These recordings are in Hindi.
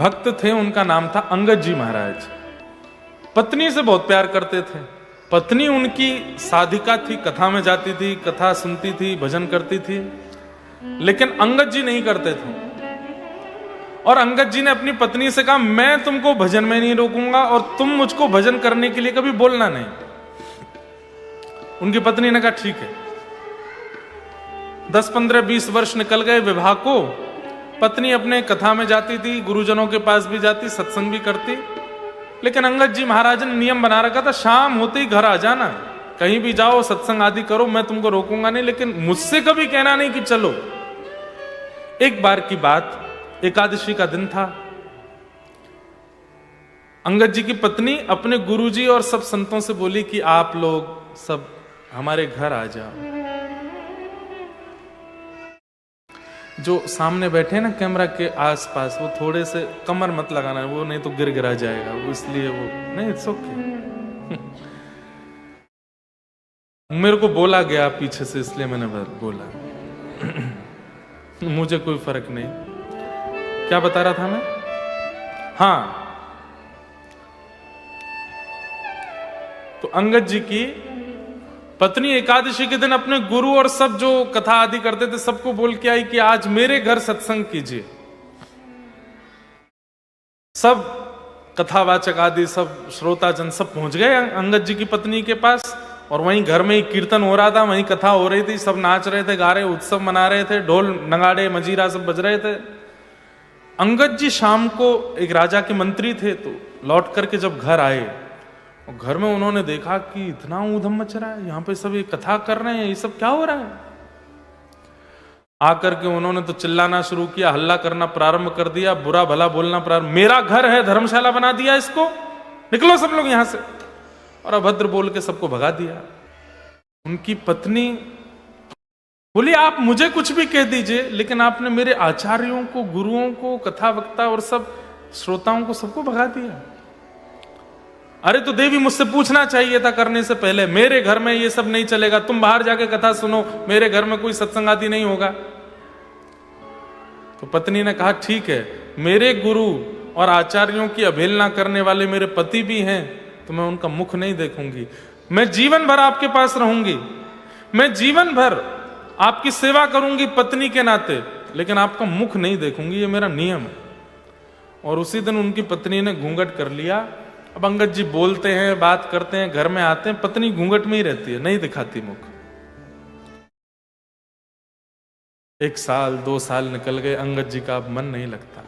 भक्त थे, उनका नाम था अंगद जी महाराज। पत्नी से बहुत प्यार करते थे। पत्नी उनकी साधिका थी, कथा में जाती थी, कथा सुनती थी, भजन करती थी, लेकिन अंगद जी नहीं करते थे। और अंगद जी ने अपनी पत्नी से कहा, मैं तुमको भजन में नहीं रोकूंगा और तुम मुझको भजन करने के लिए कभी बोलना नहीं। उनकी पत्नी ने कहा ठीक है। 10, 15, 20 वर्ष निकल गए विवाह को। पत्नी अपने कथा में जाती थी, गुरुजनों के पास भी जाती, सत्संग भी करती, लेकिन अंगद जी महाराज ने नियम बना रखा था, शाम होते ही घर आ जाना, कहीं भी जाओ सत्संग आदि करो, मैं तुमको रोकूंगा नहीं, लेकिन मुझसे कभी कहना नहीं कि चलो। एक बार की बात, एकादशी का दिन था। अंगद जी की पत्नी अपने गुरुजी और सब संतों से बोली कि आप लोग सब हमारे घर आ जाओ। जो सामने बैठे ना कैमरा के आसपास, वो थोड़े से कमर मत लगाना, वो नहीं तो गिर गिरा जाएगा, वो इसलिए वो नहीं, इट्स ओके। मेरे को बोला गया पीछे से, इसलिए मैंने बोला। मुझे कोई फर्क नहीं। क्या बता रहा था मैं? हाँ, तो अंगद जी की पत्नी एकादशी के दिन अपने गुरु और सब जो कथा आदि करते थे सबको बोल के आई कि आज मेरे घर सत्संग कीजिए। सब कथावाचक आदि सब श्रोताजन सब पहुंच गए अंगद जी की पत्नी के पास, और वहीं घर में ही कीर्तन हो रहा था, वहीं कथा हो रही थी, सब नाच रहे थे, गा रहे, उत्सव मना रहे थे, ढोल नगाड़े मजीरा सब बज रहे थे। अंगद जी शाम को, एक राजा के मंत्री थे, तो लौट करके जब घर आए, और घर में उन्होंने देखा कि इतना ऊधम मच रहा है, यहां पे सब ये कथा कर रहे हैं, ये सब क्या हो रहा है। आकर के उन्होंने तो चिल्लाना शुरू किया, हल्ला करना प्रारंभ कर दिया, बुरा भला बोलना प्रारंभ, मेरा घर है, धर्मशाला बना दिया इसको, निकलो सब लोग यहां से, और अभद्र बोल के सबको भगा दिया। उनकी पत्नी बोली, आप मुझे कुछ भी कह दीजिए, लेकिन आपने मेरे आचार्यों को, गुरुओं को, कथा वक्ता और सब श्रोताओं को सबको भगा दिया। अरे तो देवी, मुझसे पूछना चाहिए था करने से पहले, मेरे घर में ये सब नहीं चलेगा, तुम बाहर जाके कथा सुनो, मेरे घर में कोई सत्संग आदि नहीं होगा। तो पत्नी ने कहा ठीक है, मेरे गुरु और आचार्यों की अवहेलना करने वाले मेरे पति भी हैं, तो मैं उनका मुख नहीं देखूंगी। मैं जीवन भर आपके पास रहूंगी, मैं जीवन भर आपकी सेवा करूंगी पत्नी के नाते, लेकिन आपका मुख नहीं देखूंगी, ये मेरा नियम है। और उसी दिन उनकी पत्नी ने घूंघट कर लिया। अब अंगद जी बोलते हैं, बात करते हैं, घर में आते हैं, पत्नी घूंघट में ही रहती है, नहीं दिखाती मुख। 1 साल 2 साल निकल गए, अंगद जी का अब मन नहीं लगता।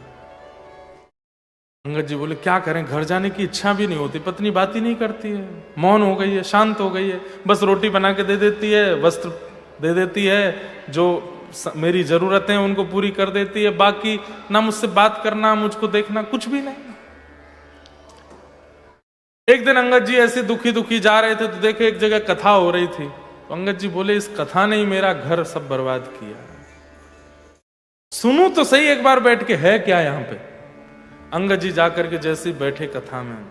अंगद जी बोले क्या करें, घर जाने की इच्छा भी नहीं होती, पत्नी बात ही नहीं करती है, मौन हो गई है, शांत हो गई है, बस रोटी बना के दे देती है, वस्त्र दे देती है, जो मेरी जरूरतें उनको पूरी कर देती है, बाकी ना मुझसे बात करना, मुझको देखना, कुछ भी नहीं। एक दिन अंगद जी ऐसे दुखी दुखी जा रहे थे, तो देखे एक जगह कथा हो रही थी, तो अंगद जी बोले, इस कथा ने ही मेरा घर सब बर्बाद किया, सुनूं तो सही एक बार बैठ के, है क्या यहां पे। अंगद जी जाकर के जैसे बैठे कथा में,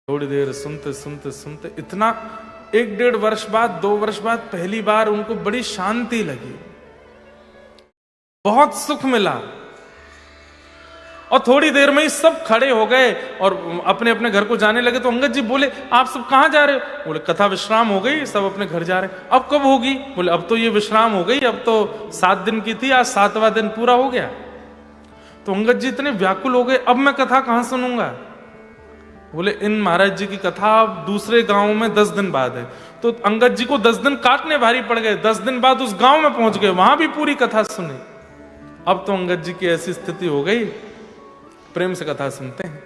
थोड़ी देर सुनते सुनते सुनते, इतना 1-1.5 वर्ष बाद, 2 वर्ष बाद पहली बार उनको बड़ी शांति लगी, बहुत सुख मिला। और थोड़ी देर में ही सब खड़े हो गए और अपने अपने घर को जाने लगे। तो अंगद जी बोले, आप सब कहां जा रहे हो? बोले कथा विश्राम हो गई, सब अपने घर जा रहे। अब कब होगी? बोले अब तो ये विश्राम हो गई, अब तो 7 दिन की थी, आज 7वां दिन पूरा हो गया। तो अंगद जी इतने व्याकुल हो गए, अब मैं कथा कहां सुनूंगा। बोले इन महाराज जी की कथा अब दूसरे गांव में 10 दिन बाद है। तो अंगद जी को 10 दिन काटने भारी पड़ गए। 10 दिन बाद उस गांव में पहुंच गए, वहां भी पूरी कथा सुनी। अब तो अंगद जी की ऐसी स्थिति हो गई, प्रेम से कथा सुनते हैं।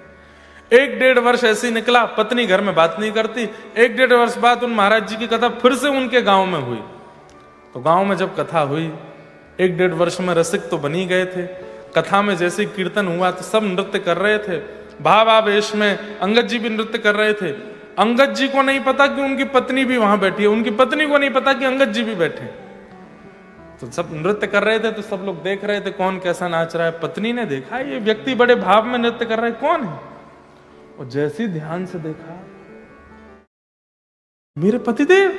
1-1.5 वर्ष ऐसे ही निकला, पत्नी घर में बात नहीं करती। 1-1.5 वर्ष बाद उन महाराज जी की कथा फिर से उनके गांव में हुई। तो गांव में जब कथा हुई, 1-1.5 वर्ष में रसिक तो बनी गए थे। कथा में जैसे कीर्तन हुआ तो सब नृत्य कर रहे थे, भावावेश में अंगद जी भी नृत्य कर रहे थे। अंगद जी को नहीं पता कि उनकी पत्नी भी वहां बैठी है, उनकी पत्नी को नहीं पता कि अंगद जी भी बैठे। तो सब नृत्य कर रहे थे, तो सब लोग देख रहे थे कौन कैसा नाच रहा है। पत्नी ने देखा ये व्यक्ति बड़े भाव में नृत्य कर रहा है, कौन है? और जैसे ही ध्यान से देखा, मेरे पतिदेव,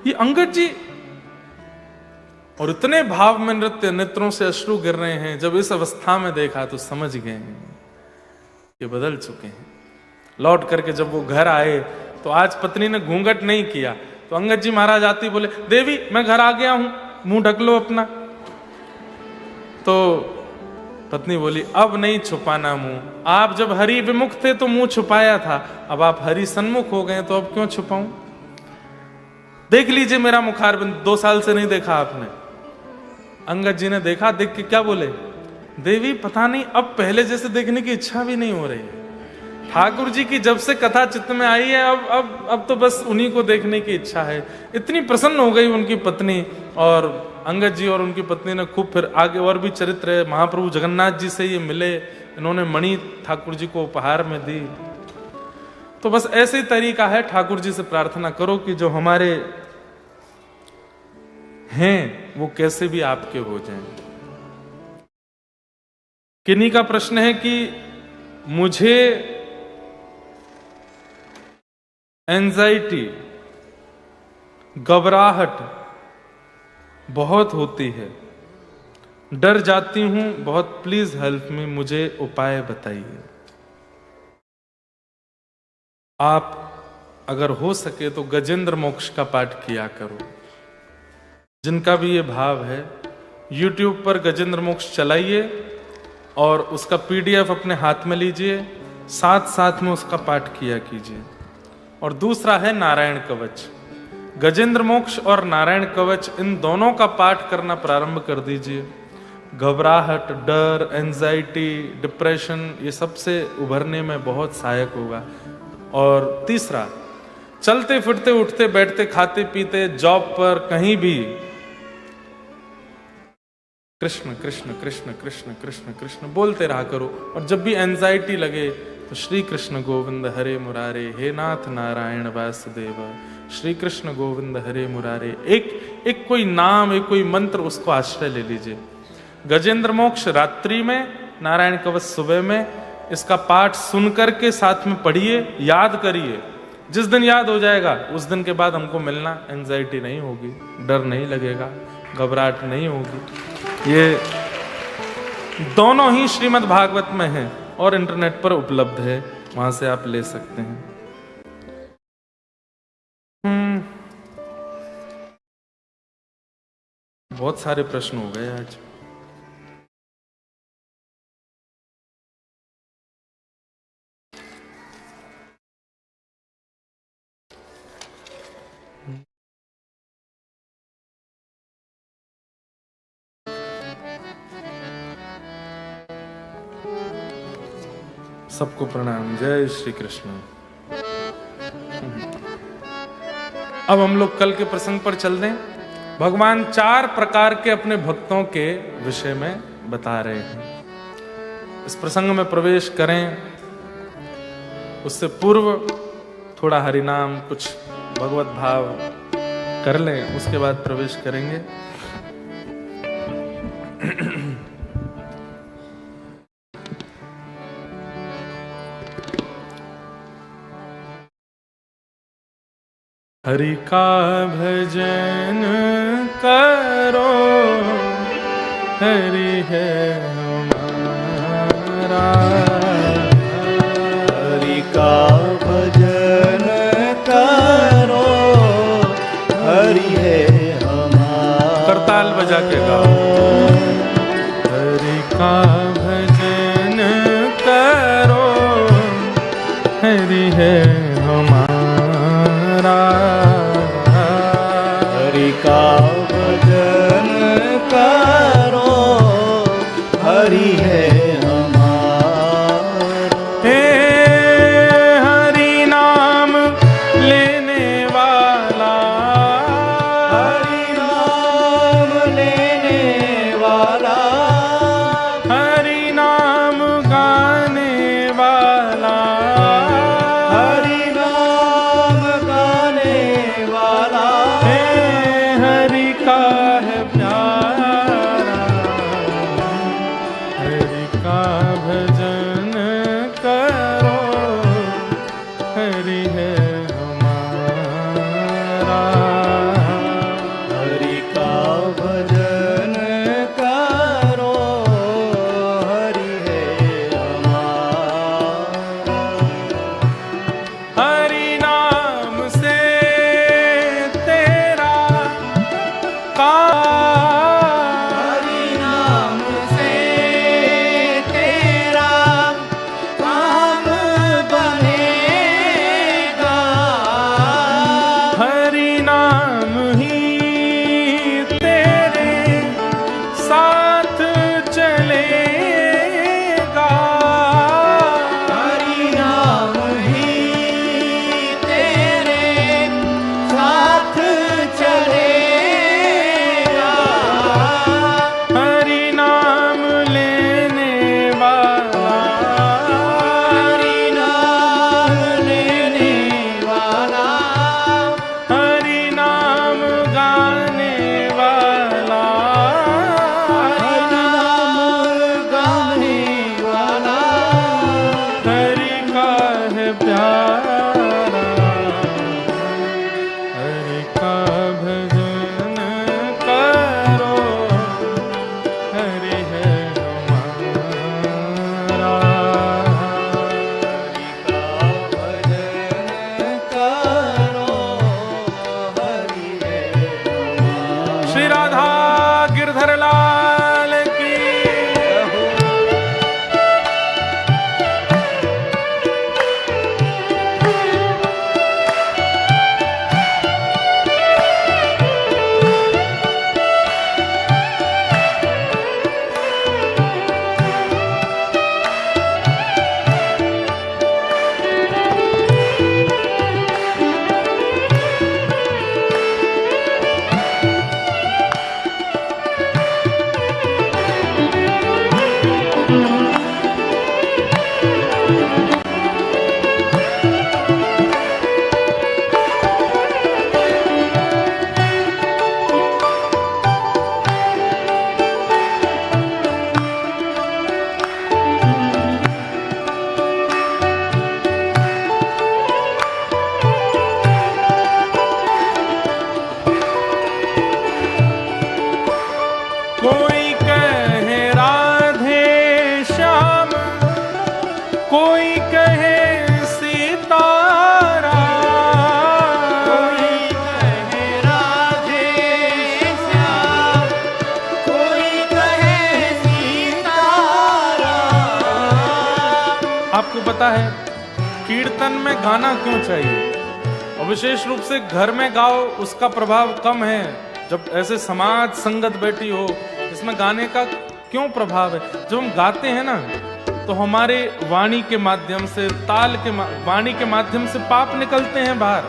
ये अंगद जी। और इतने भाव में नृत्य, नेत्रों से अश्रु गिर रहे हैं। जब इस अवस्था में देखा तो समझ गए हैं ये बदल चुके हैं। लौट करके जब वो घर आए तो आज पत्नी ने घूंघट नहीं किया, तो अंगद जी महाराज आते बोले, देवी मैं घर आ गया हूं, मुंह ढक लो अपना। तो पत्नी बोली, अब नहीं छुपाना मुंह, आप जब हरि विमुख थे तो मुंह छुपाया था, अब आप हरि सन्मुख हो गए तो अब क्यों छुपाऊं? देख लीजिए मेरा मुखारबिंद, 2 साल से नहीं देखा आपने। अंगद जी ने देखा, देख के क्या बोले, देवी पता नहीं अब पहले जैसे देखने की इच्छा भी नहीं हो रही है। ठाकुर जी की जब से कथा चित्त में आई है, अब तो बस उन्हीं को देखने की इच्छा है। इतनी प्रसन्न हो गई उनकी पत्नी, और अंगद जी और उनकी पत्नी ने खूब फिर आगे और भी चरित्र है। महाप्रभु जगन्नाथ जी से ये मिले, इन्होंने मणि ठाकुर जी को उपहार में दी। तो बस ऐसे ही तरीका है, ठाकुर जी से प्रार्थना करो कि जो हमारे हैं वो कैसे भी आपके हो जाएं। किन्हीं का प्रश्न है कि मुझे एंजाइटी, घबराहट बहुत होती है, डर जाती हूं बहुत, प्लीज हेल्प मी, मुझे उपाय बताइए। आप अगर हो सके तो गजेंद्र मोक्ष का पाठ किया करो। जिनका भी ये भाव है, YouTube पर गजेंद्र मोक्ष चलाइए और उसका PDF अपने हाथ में लीजिए, साथ साथ में उसका पाठ किया कीजिए। और दूसरा है नारायण कवच। गजेंद्र मोक्ष और नारायण कवच, इन दोनों का पाठ करना प्रारंभ कर दीजिए। घबराहट, डर, एंजाइटी, डिप्रेशन, ये सबसे उभरने में बहुत सहायक होगा। और तीसरा, चलते फिरते, उठते बैठते, खाते पीते, जॉब पर, कहीं भी कृष्ण कृष्ण कृष्ण कृष्ण कृष्ण कृष्ण बोलते रहा करो। और जब भी एंजाइटी लगे तो श्री कृष्ण गोविंद हरे मुरारे, हे नाथ नारायण वासुदेव, श्री कृष्ण गोविंद हरे मुरारे, एक कोई नाम, एक कोई मंत्र, उसको आश्रय ले लीजिए। गजेंद्र मोक्ष रात्रि में, नारायण कवच सुबह में, इसका पाठ सुन करके साथ में पढ़िए, याद करिए। जिस दिन याद हो जाएगा उस दिन के बाद हमको मिलना, एंजाइटी नहीं होगी, डर नहीं लगेगा, घबराहट नहीं होगी। ये दोनों ही श्रीमद् भागवत में है और इंटरनेट पर उपलब्ध है, वहां से आप ले सकते हैं। बहुत सारे प्रश्न हो गए आज। सबको प्रणाम, जय श्री कृष्ण। अब हम लोग कल के प्रसंग पर चल दें। भगवान 4 प्रकार के अपने भक्तों के विषय में बता रहे हैं। इस प्रसंग में प्रवेश करें उससे पूर्व थोड़ा हरिनाम, कुछ भगवत भाव कर लें, उसके बाद प्रवेश करेंगे। हरि का भजन करो, हरि है हमारा। हरि का भजन करो, हरि है हमारा। करताल बजा के गाओ। हरि का भजन करो, हरि है हमारा। हरि का भजन करो, हरि है हमारा। हे हरि नाम लेने वाला, हरि नाम लेने वाला, हरि नाम गाने वाला, हरि नाम गाने वाला। हे हरि का है प्यारा, हरि का भजन करो, हरि है हमारा। हरि का भजन गिरधर लाल की। कोई कहे राधे श्याम, कोई कहे सीताराम, कोई कहे राधे श्याम, कोई कहे सीताराम। आपको पता है कीर्तन में गाना क्यों चाहिए, और विशेष रूप से घर में गाओ उसका प्रभाव कम है। जब ऐसे समाज संगत बैठी हो, इसमें गाने का क्यों प्रभाव है। जब हम गाते हैं ना तो हमारे वाणी के माध्यम से, वाणी के माध्यम से पाप निकलते हैं बाहर,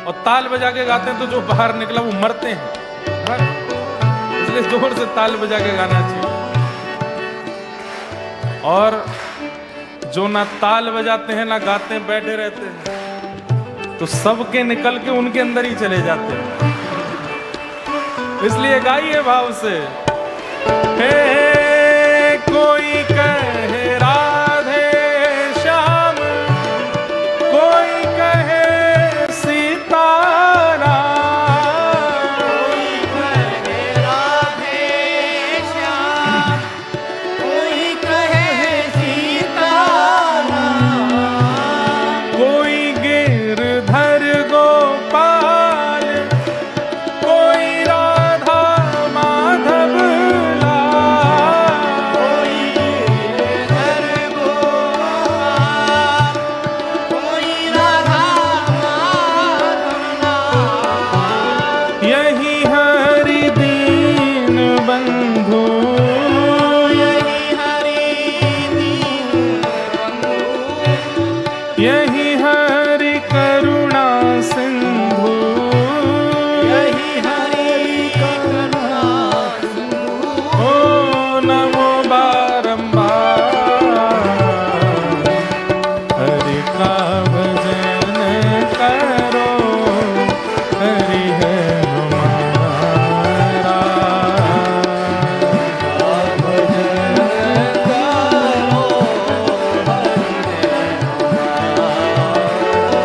और ताल बजा के गाते हैं तो जो बाहर निकला वो मरते हैं। इसलिए जोर से ताल बजा के गाना चाहिए। और जो ना ताल बजाते हैं ना गाते हैं, बैठे रहते हैं, तो सबके निकल के उनके अंदर ही चले जाते हैं। इसलिए गाइए भाव से। हे कोई कहे राधे श्याम, कोई कहे सीताराम, कोई कहे राधे श्याम, कोई कहे सीताराम। कोई गिरधर गोपाल, कोई राधा माधव लाल, कोई गिरधर गोपाल, कोई राधा माधव लाल। यही हरि दीन बंधु, यही हरि दीन बंधु, यही हरि करुणा सिंधु, यही हरि करुणा सिंधु। ओ नमो बारंबार हरि का भजन करो, हरि है हमारा।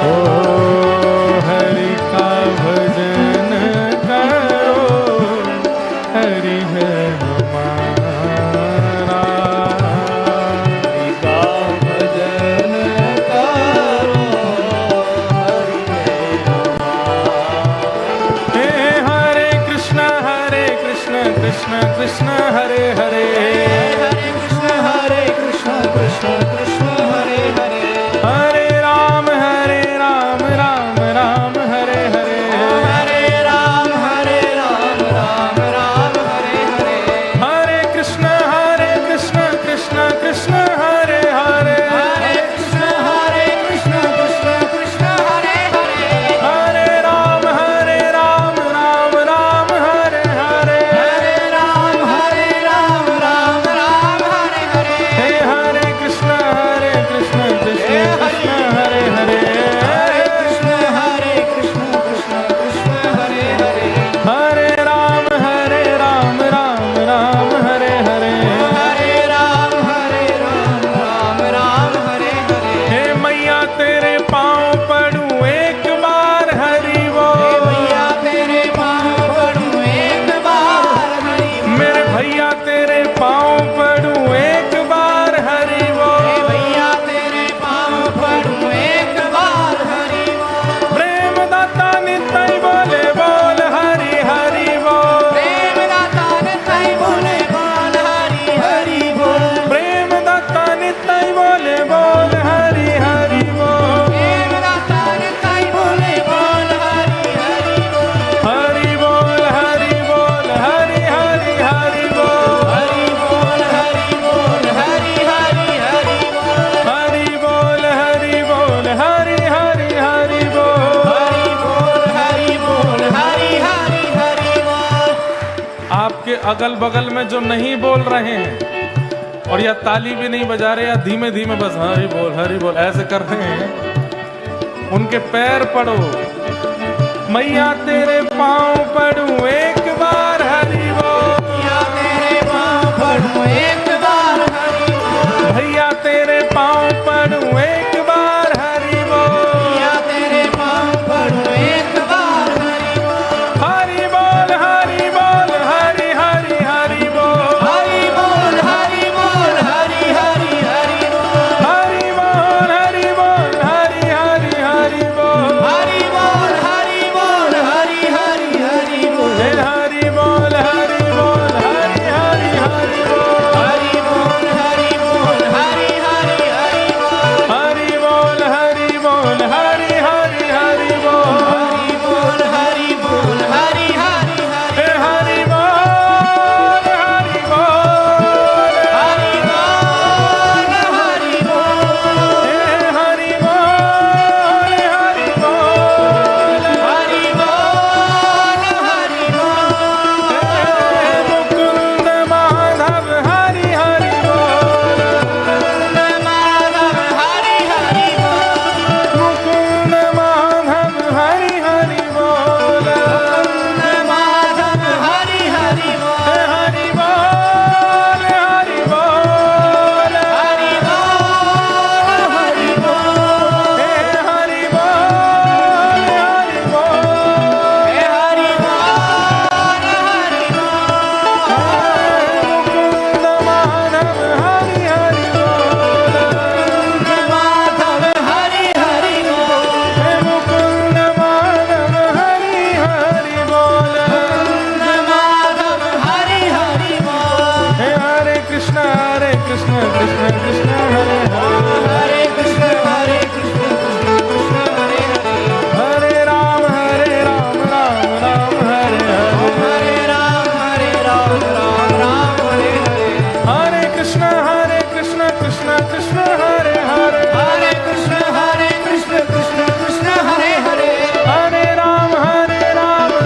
ओ हरि का भजन करो, हरि है हमारा। हरि का भजन करो, हरि है हमारा। हे हरे कृष्ण कृष्ण कृष्ण हरे हरे, हरे कृष्ण कृष्ण कृष्ण हरे हरे। हरे राम राम राम हरे हरे, हरे राम राम राम हरे हरे। हरे कृष्ण कृष्ण कृष्ण हरे हरे, हरे कृष्ण कृष्ण कृष्ण हरे हरे। हरे राम राम राम हरे हरे, हरे राम राम राम आपके अगल बगल में जो नहीं बोल रहे हैं और या ताली भी नहीं बजा रहे या धीमे धीमे बस हरी बोल ऐसे कर रहे हैं, उनके पैर पड़ो। मैया तेरे पांव पड़ूं एक बार हरि बोल, मैया तेरे पाँव पड़ूं एक बार हरि बोल, भैया तेरे पांव पड़ूं एक बार हरि बोल, मैया तेरे पाँव पड़ूं एक बार हरि बोल, हरि बोल हरि हरि हरि बोल, हरि बोल हरि बोल हरि हरि हरि बोल, हरि बोल हरि बोल हरि हरि हरि बोल, हरि बोल हरि बोल हरि हरि हरि बोल, हे हरि बोल हरि बोल हरि हरि हरि बोल, हरि बोल हरि बोल हरि हरि हरि बोल, हरि बोल हरि बोल हरि हरि हरि बोल, हरि बोल हरि बोल हरि हरि हरि, हे हरि बोल हरि बोल, हरि बोल हरि बोल, हे हरि बोल हरि बोल, हरि बोल हरि बोल, हे मुकुंद माधव हरि हरि बोल, माधव हरि हरि बोल, मुकुंद माधव हरि हरि बोल, माधव हरि हरि बोल, हे हरि बोल हरि बोल, हरि बोल हरि बोल, हे हरि बोल हरि बोल, हे हरि बोल हरि बोल, मुकुंद माधव हरि हरि बोल, माधव हरि हरि बोल, हे मुकुंद माधव हरि हरि बोल, माधव हरि हरि बोल, हे हरे कृष्ण कृष्ण कृष्ण हरे हरे, हरे कृष्ण कृष्ण कृष्ण हरे हरे, हरे राम राम राम हरे हरे, हरे राम राम राम हरे हरे, हरे कृष्ण कृष्ण कृष्ण हरे हरे, हरे कृष्ण कृष्ण कृष्ण हरे हरे, हरे राम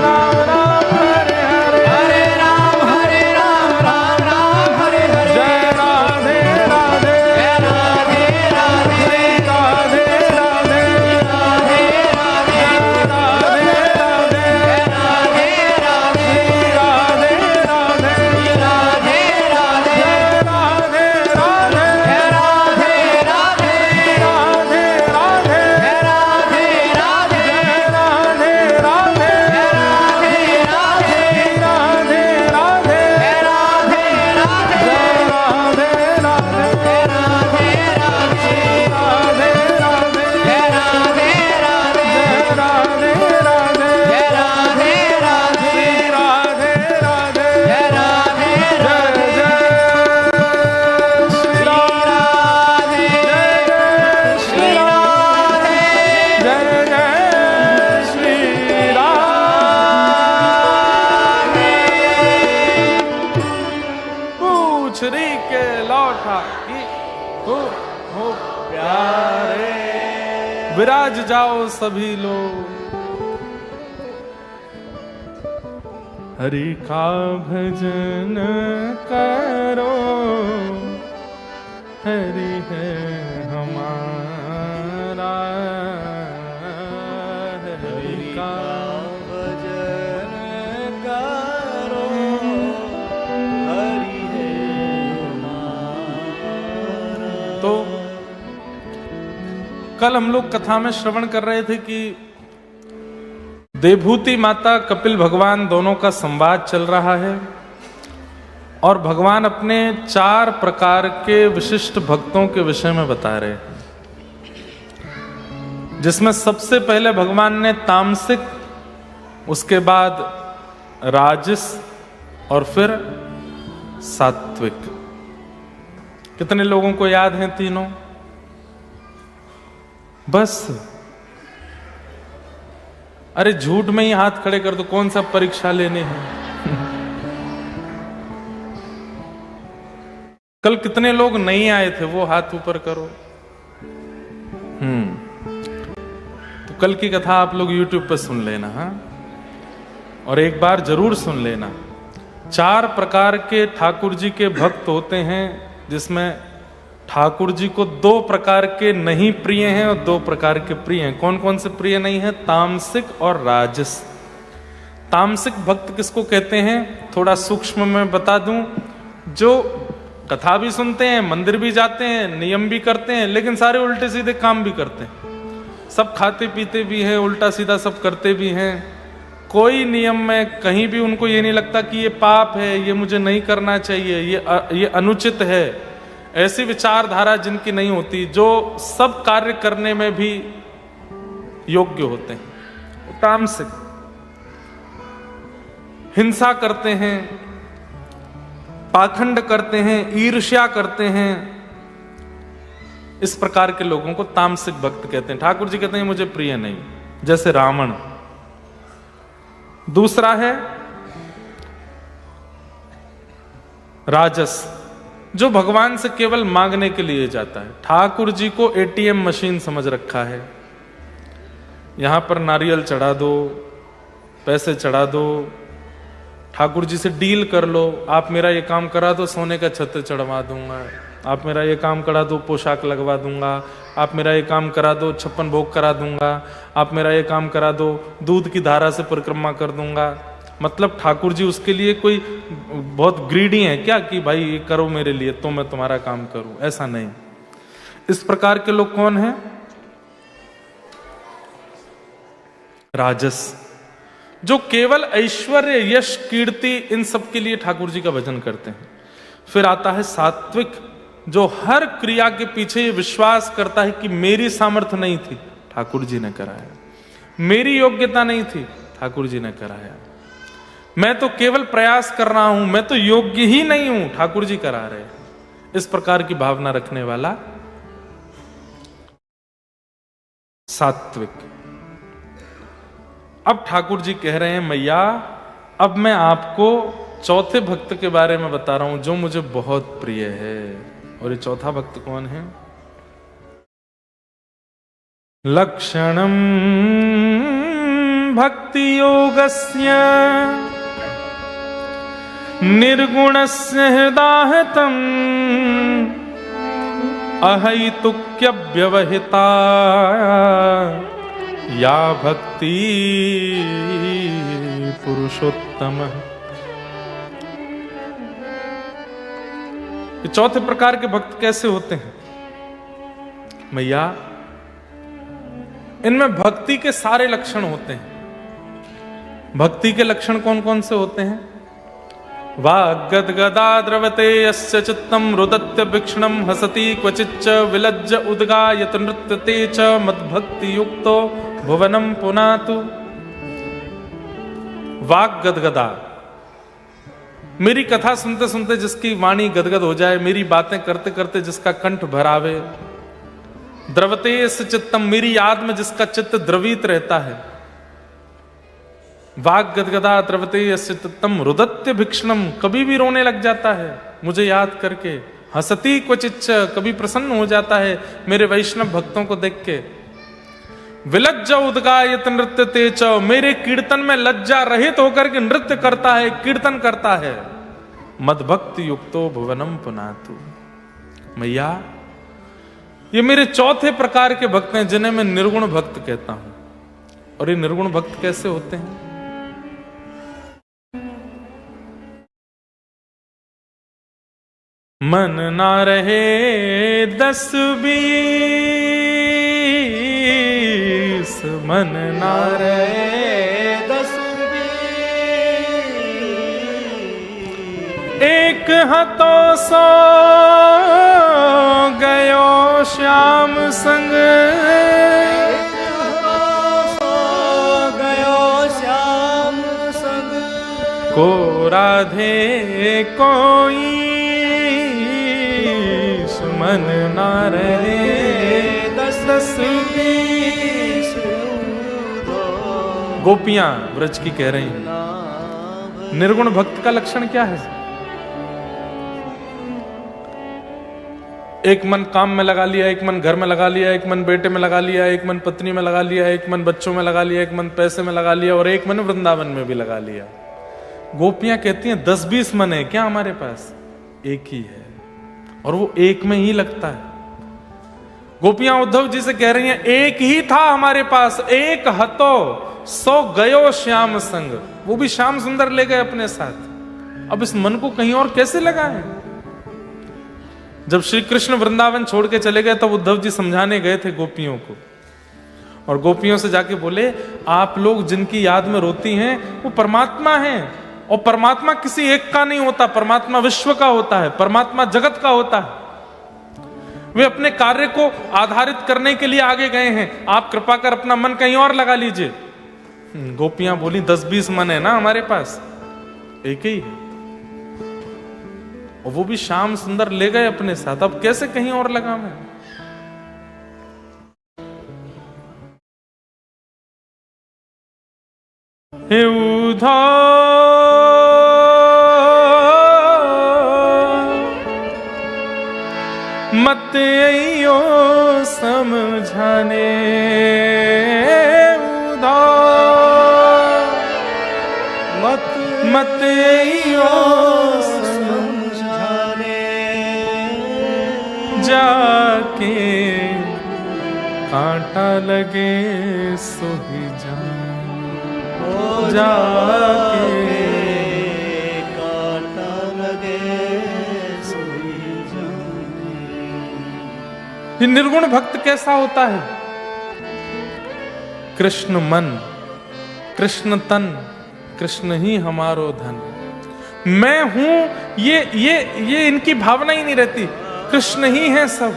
राम राम हरे हरे, हरे राम राम हरे हरे, जय राधे राधे जय राधे राधे, राधे राधे राधे राधे, राधे राधे राधे राधे, राधे राधे राधे राधे, जय राधे राधे जय राधे राधे, राधे राधे राधे राधे, जय राधे राधे राधे राधे, राधे राधे राधे राधे, जय राधे राधे राधे राधे, राधे राधे जय राधे राधे, राधे राधे जय राधे राधे, राधे राधे जय राधे जय राधे, जय श्री राम राधे जय श्री राम जय जय श्री राम। पूछ री के लौटा की हो प्यारे, विराज जाओ सभी लोग, हरि का भजन करो, हरि है हमारा, हरि का भजन करो, हरि है हमारा। तो कल हम लोग कथा में श्रवण कर रहे थे कि देवभूति माता कपिल भगवान दोनों का संवाद चल रहा है और भगवान अपने 4 प्रकार के विशिष्ट भक्तों के विषय में बता रहे हैं, जिसमें सबसे पहले भगवान ने तामसिक, उसके बाद राजस और फिर सात्विक। कितने लोगों को याद हैं तीनों? बस अरे झूठ में ही हाथ खड़े कर दो, कौन सा परीक्षा लेने हैं। कल कितने लोग नहीं आए थे वो हाथ ऊपर करो। तो कल की कथा आप लोग YouTube पर सुन लेना, हाँ, और एक बार जरूर सुन लेना। 4 प्रकार के ठाकुर जी के भक्त होते हैं, जिसमें ठाकुर जी को 2 प्रकार के नहीं प्रिय हैं और 2 प्रकार के प्रिय हैं। कौन कौन से प्रिय नहीं है? तामसिक और राजस। तामसिक भक्त किसको कहते हैं? थोड़ा सूक्ष्म में बता दूं, जो कथा भी सुनते हैं, मंदिर भी जाते हैं, नियम भी करते हैं, लेकिन सारे उल्टे सीधे काम भी करते हैं। सब खाते पीते भी हैं, उल्टा सीधा सब करते भी हैं। कोई नियम में कहीं भी उनको ये नहीं लगता कि ये पाप है, ये मुझे नहीं करना चाहिए, ये अनुचित है। ऐसी विचारधारा जिनकी नहीं होती, जो सब कार्य करने में भी योग्य होते हैं। तामसिक हिंसा करते हैं, पाखंड करते हैं, ईर्ष्या करते हैं। इस प्रकार के लोगों को तामसिक भक्त कहते हैं। ठाकुर जी कहते हैं मुझे प्रिय नहीं, जैसे रावण। दूसरा है राजस, जो भगवान से केवल मांगने के लिए जाता है। ठाकुर जी को एटीएम मशीन समझ रखा है। यहां पर नारियल चढ़ा दो, पैसे चढ़ा दो, ठाकुर जी से डील कर लो। आप मेरा ये काम करा दो, सोने का छत्र चढ़वा दूंगा। आप मेरा ये काम करा दो, पोशाक लगवा दूंगा। आप मेरा ये काम करा दो, 56 भोग करा दूंगा। आप मेरा ये काम करा दो, दूध की धारा से परिक्रमा कर दूंगा। मतलब ठाकुर जी उसके लिए कोई बहुत ग्रीडी है क्या कि भाई ये करो मेरे लिए तो मैं तुम्हारा काम करूं? ऐसा नहीं। इस प्रकार के लोग कौन हैं? राजस, जो केवल ऐश्वर्य, यश, कीर्ति, इन सब के लिए ठाकुर जी का भजन करते हैं। फिर आता है सात्विक, जो हर क्रिया के पीछे ये विश्वास करता है कि मेरी सामर्थ्य नहीं थी, ठाकुर जी ने कराया। मेरी योग्यता नहीं थी, ठाकुर जी ने कराया। मैं तो केवल प्रयास कर रहा हूं, मैं तो योग्य ही नहीं हूं, ठाकुर जी करा रहे। इस प्रकार की भावना रखने वाला सात्विक। अब ठाकुर जी कह रहे हैं मैया, अब मैं आपको चौथे भक्त के बारे में बता रहा हूं जो मुझे बहुत प्रिय है। और ये चौथा भक्त कौन है? लक्षणम भक्ति योगस्य निर्गुणस्य हृदाहतम अहैतुक्य व्यवहिता या भक्ति पुरुषोत्तम। ये चौथे प्रकार के भक्त कैसे होते हैं मैया? इनमें भक्ति के सारे लक्षण होते हैं। भक्ति के लक्षण कौन कौन से होते हैं? वाग्गद्गदा द्रवते यस्य चित्तम रुदत्य भिक्षणम हसति क्वचिच्च विलज्ज उद्गायत नृत्यते च मद्भक्ति युक्तो भुवनम पुनातु। वाग्गद्गदा, मेरी कथा सुनते सुनते जिसकी वाणी गदगद हो जाए, मेरी बातें करते करते जिसका कंठ भरावे। द्रवते यस्य चित्तम, मेरी याद में जिसका चित्त द्रवित रहता है। वाग गदगदा द्रवते यस्य चित्तम रुदत्य भिक्षणम, कभी भी रोने लग जाता है मुझे याद करके। हसती क्वचिच्च, कभी प्रसन्न हो जाता है मेरे वैष्णव भक्तों को देख के। विलज्ज उद्गायत नृत्यते च, मेरे कीर्तन में लज्जा रहित होकर के नृत्य करता है, कीर्तन करता है। मद्भक्ति युक्तो भुवनम पुनातु। मैया, ये मेरे चौथे प्रकार के भक्त हैं जिन्हें मैं निर्गुण भक्त कहता हूं। और ये निर्गुण भक्त कैसे होते हैं? मन ना रहे 10-20, मन ना रहे 10-20, एक हाथों सो गयो श्याम संग, गयो श्याम संग, को राधे कोई मन ना रहे 10-20। गोपियां व्रज की कह रही हैं। निर्गुण भक्त का लक्षण क्या है? एक मन काम में लगा लिया, एक मन घर में लगा लिया, एक मन बेटे में लगा लिया, एक मन पत्नी में लगा लिया, एक मन बच्चों में लगा लिया, एक मन पैसे में लगा लिया और एक मन वृंदावन में भी लगा लिया। गोपियां कहती हैं 10-20 मन है क्या हमारे पास? एक ही है, और वो एक में ही लगता है। गोपियां उद्धव जी से कह रही हैं एक ही था हमारे पास, एक हतो सो गयो श्याम संग, वो भी श्याम सुंदर ले गए अपने साथ। अब इस मन को कहीं और कैसे लगाएं? जब श्री कृष्ण वृंदावन छोड़ के चले गए तब उद्धव जी समझाने गए थे गोपियों को, और गोपियों से जाके बोले आप लोग जिनकी याद में रोती हैं वो परमात्मा हैं, और परमात्मा किसी एक का नहीं होता, परमात्मा विश्व का होता है, परमात्मा जगत का होता है। वे अपने कार्य को आधारित करने के लिए आगे गए हैं, आप कृपा कर अपना मन कहीं और लगा लीजिए। गोपियां बोली 10-20 मन है ना हमारे पास, एक ही है, और वो भी श्याम सुंदर ले गए अपने साथ, अब कैसे कहीं और लगा मैं? हे उद्धव मत आइयो समझाने, उद्धव मत आइयो समझाने, जाके कांटा लगे सो ही जाके कांटा लगे सोई जाने। ये निर्गुण भक्त कैसा होता है? कृष्ण मन, कृष्ण तन, कृष्ण ही हमारो धन, मैं हूं ये इनकी भावना ही नहीं रहती। कृष्ण ही है सब,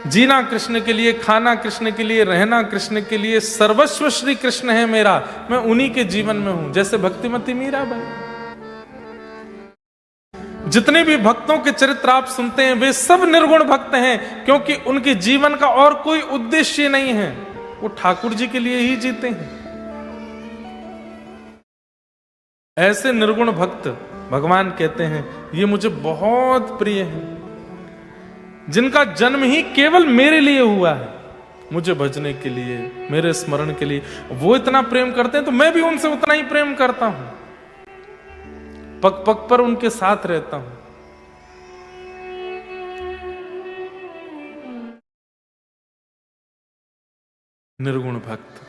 जीना कृष्ण के लिए, खाना कृष्ण के लिए, रहना कृष्ण के लिए, सर्वस्व श्री कृष्ण है मेरा, मैं उन्हीं के जीवन में हूं। जैसे भक्तिमती मीराबाई, जितने भी भक्तों के चरित्र आप सुनते हैं वे सब निर्गुण भक्त हैं, क्योंकि उनके जीवन का और कोई उद्देश्य नहीं है, वो ठाकुर जी के लिए ही जीते हैं। ऐसे निर्गुण भक्त भगवान कहते हैं ये मुझे बहुत प्रिय है, जिनका जन्म ही केवल मेरे लिए हुआ है, मुझे भजने के लिए, मेरे स्मरण के लिए। वो इतना प्रेम करते हैं तो मैं भी उनसे उतना ही प्रेम करता हूं, पग पग पर उनके साथ रहता हूं। निर्गुण भक्त,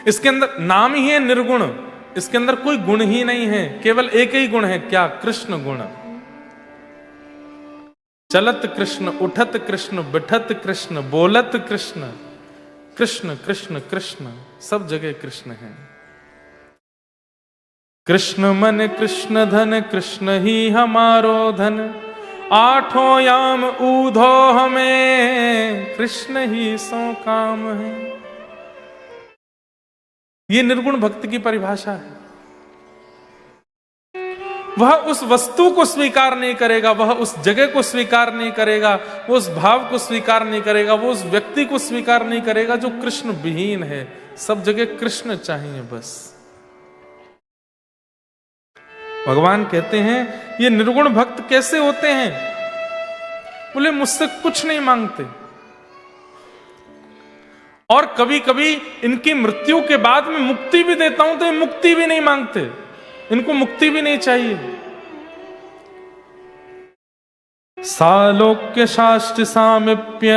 इसके अंदर नाम ही है निर्गुण, इसके अंदर कोई गुण ही नहीं है, केवल एक ही गुण है, क्या? कृष्ण गुण। चलत कृष्ण, उठत कृष्ण, बिठत कृष्ण, बोलत कृष्ण, कृष्ण कृष्ण कृष्ण, सब जगह कृष्ण है। कृष्ण मन कृष्ण धन, कृष्ण ही हमारो धन, आठों याम ऊधो हमें, कृष्ण ही सो काम है। ये निर्गुण भक्त की परिभाषा है। वह उस वस्तु को स्वीकार नहीं करेगा, वह उस जगह को स्वीकार नहीं करेगा, वो उस भाव को स्वीकार नहीं करेगा, वो उस व्यक्ति को स्वीकार नहीं करेगा जो कृष्ण विहीन है। सब जगह कृष्ण चाहिए बस। भगवान कहते हैं ये निर्गुण भक्त कैसे होते हैं? बोले मुझसे कुछ नहीं मांगते, और कभी कभी इनकी मृत्यु के बाद में मुक्ति भी देता हूं तो ये मुक्ति भी नहीं मांगते, इनको मुक्ति भी नहीं चाहिए। सालोक्य शास्त्र सामिप्य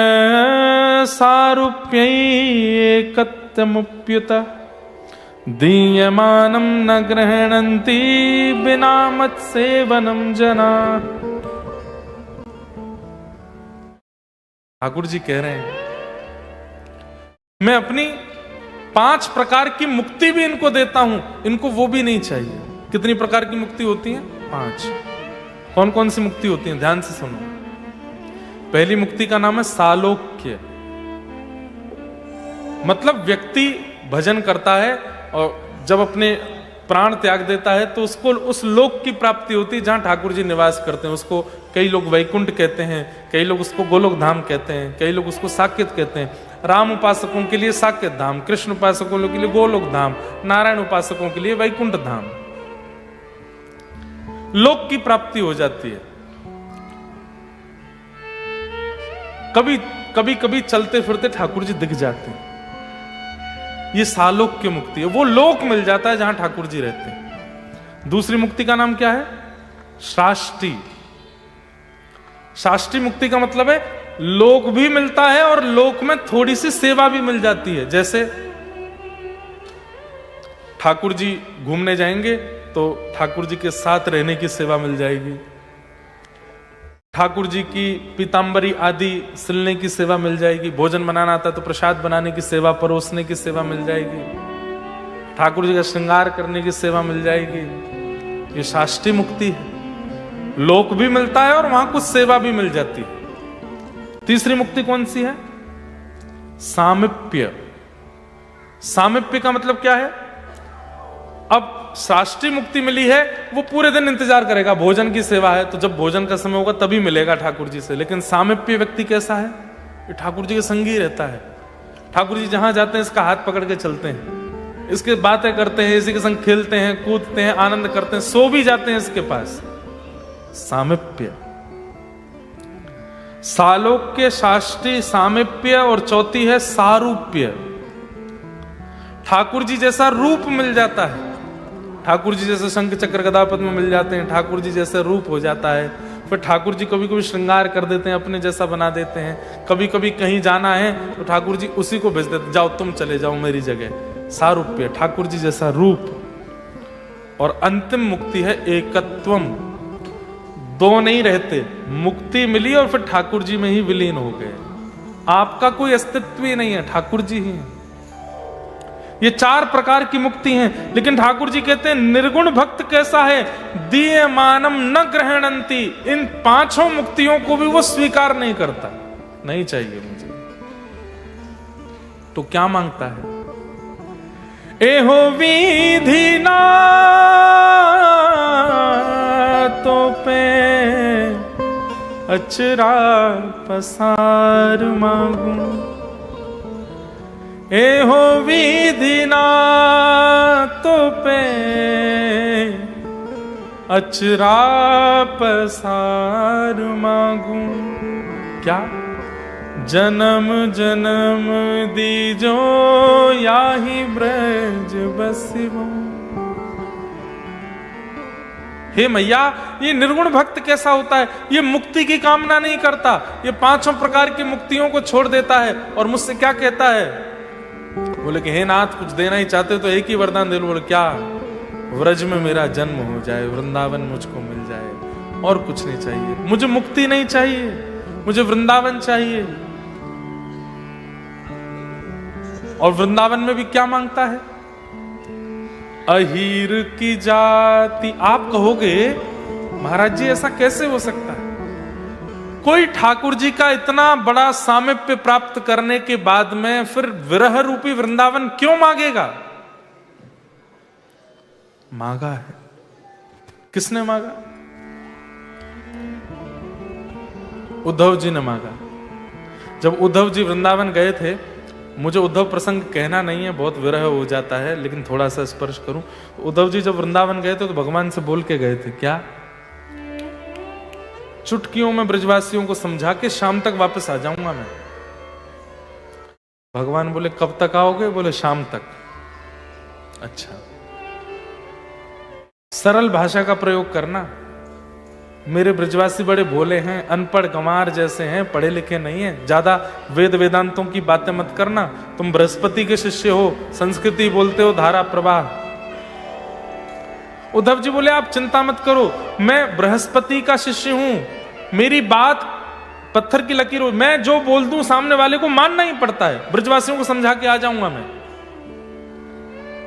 सारूप्य एकत्यमुप्युत दीयमानम न गृह्णन्ति बिना मत सेवनम जना। ठाकुर जी कह रहे हैं मैं अपनी 5 प्रकार की मुक्ति भी इनको देता हूं, इनको वो भी नहीं चाहिए। कितनी प्रकार की मुक्ति होती है? 5। कौन कौन सी मुक्ति होती है? ध्यान से सुनो। पहली मुक्ति का नाम है सालोक्य, मतलब व्यक्ति भजन करता है और जब अपने प्राण त्याग देता है तो उसको उस लोक की प्राप्ति होती है जहां ठाकुर जी निवास करते हैं। उसको कई लोग वैकुंठ कहते हैं, कई लोग उसको गोलोक धाम कहते हैं, कई लोग उसको साकेत कहते हैं। राम उपासकों के लिए साकेत धाम, कृष्ण उपासकों के लिए गोलोक धाम, नारायण उपासकों के लिए वैकुंठ धाम। लोक की प्राप्ति हो जाती है। कभी कभी चलते फिरते ठाकुर जी दिख जाते हैं, ये सालोक्य मुक्ति है, वो लोक मिल जाता है जहां ठाकुर जी रहते हैं। दूसरी मुक्ति का नाम क्या है? शाष्टी। शाष्टी मुक्ति का मतलब है लोक भी मिलता है और लोक में थोड़ी सी सेवा भी मिल जाती है। जैसे ठाकुर जी घूमने जाएंगे तो ठाकुर जी के साथ रहने की सेवा मिल जाएगी, ठाकुर जी की पीतांबरी आदि सिलने की सेवा मिल जाएगी, भोजन बनाना आता है तो प्रसाद बनाने की सेवा, परोसने की सेवा मिल जाएगी, ठाकुर जी का श्रृंगार करने की सेवा मिल जाएगी। ये शाष्टी मुक्ति है, लोक भी मिलता है और वहां कुछ सेवा भी मिल जाती है। तीसरी मुक्ति कौन सी है? सामिप्य। सामिप्य का मतलब क्या है? अब शाष्टी मुक्ति मिली है, वो पूरे दिन इंतजार करेगा, भोजन की सेवा है तो जब भोजन का समय होगा तभी मिलेगा ठाकुर जी से। लेकिन सामिप्य व्यक्ति कैसा है? ये ठाकुर जी के संगी रहता है, ठाकुर जी जहां जाते हैं इसका हाथ पकड़ के चलते हैं, इसके बातें करते हैं, इसी के संग खेलते हैं, कूदते हैं, आनंद करते हैं, सो भी जाते हैं इसके पास। सामिप्य, सालोक्य, शाष्टी, सामिप्य और चौथी है सारूप्य। ठाकुर जी जैसा रूप मिल जाता है, ठाकुर जी जैसे शंख चक्र गदा पद्म मिल जाते हैं, ठाकुर जी जैसे रूप हो जाता है। फिर ठाकुर जी कभी कभी श्रृंगार कर देते हैं, अपने जैसा बना देते हैं। कभी कभी कहीं जाना है तो ठाकुर जी उसी को भेज देते, जाओ तुम चले जाओ मेरी जगह। सारूप्य, ठाकुर जी जैसा रूप। और अंतिम मुक्ति है एकत्वम, दो नहीं रहते, मुक्ति मिली और फिर ठाकुर जी में ही विलीन हो गए, आपका कोई अस्तित्व ही नहीं है, ठाकुर जी ही है। ये चार प्रकार की मुक्ति हैं, लेकिन ठाकुर जी कहते हैं निर्गुण भक्त कैसा है? दीयमानम न ग्रहणंती। इन पांचों मुक्तियों को भी वो स्वीकार नहीं करता, नहीं चाहिए मुझे। तो क्या मांगता है? एहो विधि ना तो पे अचरा पसार मांगू, एहो विधि ना तो पे अचरा पसार मांगू। क्या? जन्म जन्म दीजो याही ब्रज बसिबो। हे मैया, ये निर्गुण भक्त कैसा होता है? ये मुक्ति की कामना नहीं करता, ये पांचों प्रकार की मुक्तियों को छोड़ देता है और मुझसे क्या कहता है? बोले कि हे नाथ, कुछ देना ही चाहते तो एक ही वरदान दे लो। बोले क्या? व्रज में मेरा जन्म हो जाए, वृंदावन मुझको मिल जाए, और कुछ नहीं चाहिए मुझे। मुक्ति नहीं चाहिए मुझे, वृंदावन चाहिए। और वृंदावन में भी क्या मांगता है? अहीर की जाति। आप कहोगे महाराज जी ऐसा कैसे हो सकता है? कोई ठाकुर जी का इतना बड़ा सामिप्य प्राप्त करने के बाद में फिर विरह रूपी वृंदावन क्यों मांगेगा? मांगा है। किसने मांगा? उद्धव जी ने मांगा। जब उद्धव जी वृंदावन गए थे, मुझे उद्धव प्रसंग कहना नहीं है, बहुत विरह हो जाता है, लेकिन थोड़ा सा स्पर्श करूं। उद्धव जी जब वृंदावन गए थे तो भगवान से बोल के गए थे, क्या? चुटकियों में ब्रजवासियों को समझा के शाम तक वापस आ जाऊंगा मैं। भगवान बोले कब तक आओगे? बोले शाम तक। अच्छा, सरल भाषा का प्रयोग करना। मेरे ब्रजवासी बड़े भोले हैं, अनपढ़ गंवार जैसे हैं, पढ़े लिखे नहीं हैं, ज्यादा वेद वेदांतों की बातें मत करना। तुम बृहस्पति के शिष्य हो, संस्कृति बोलते हो, धारा प्रवाह। उद्धव जी बोले आप चिंता मत करो, मैं बृहस्पति का शिष्य हूं, मेरी बात पत्थर की लकीर हो, मैं जो बोल दूं सामने वाले को मानना ही पड़ता है। ब्रजवासियों को समझा के आ जाऊंगा मैं।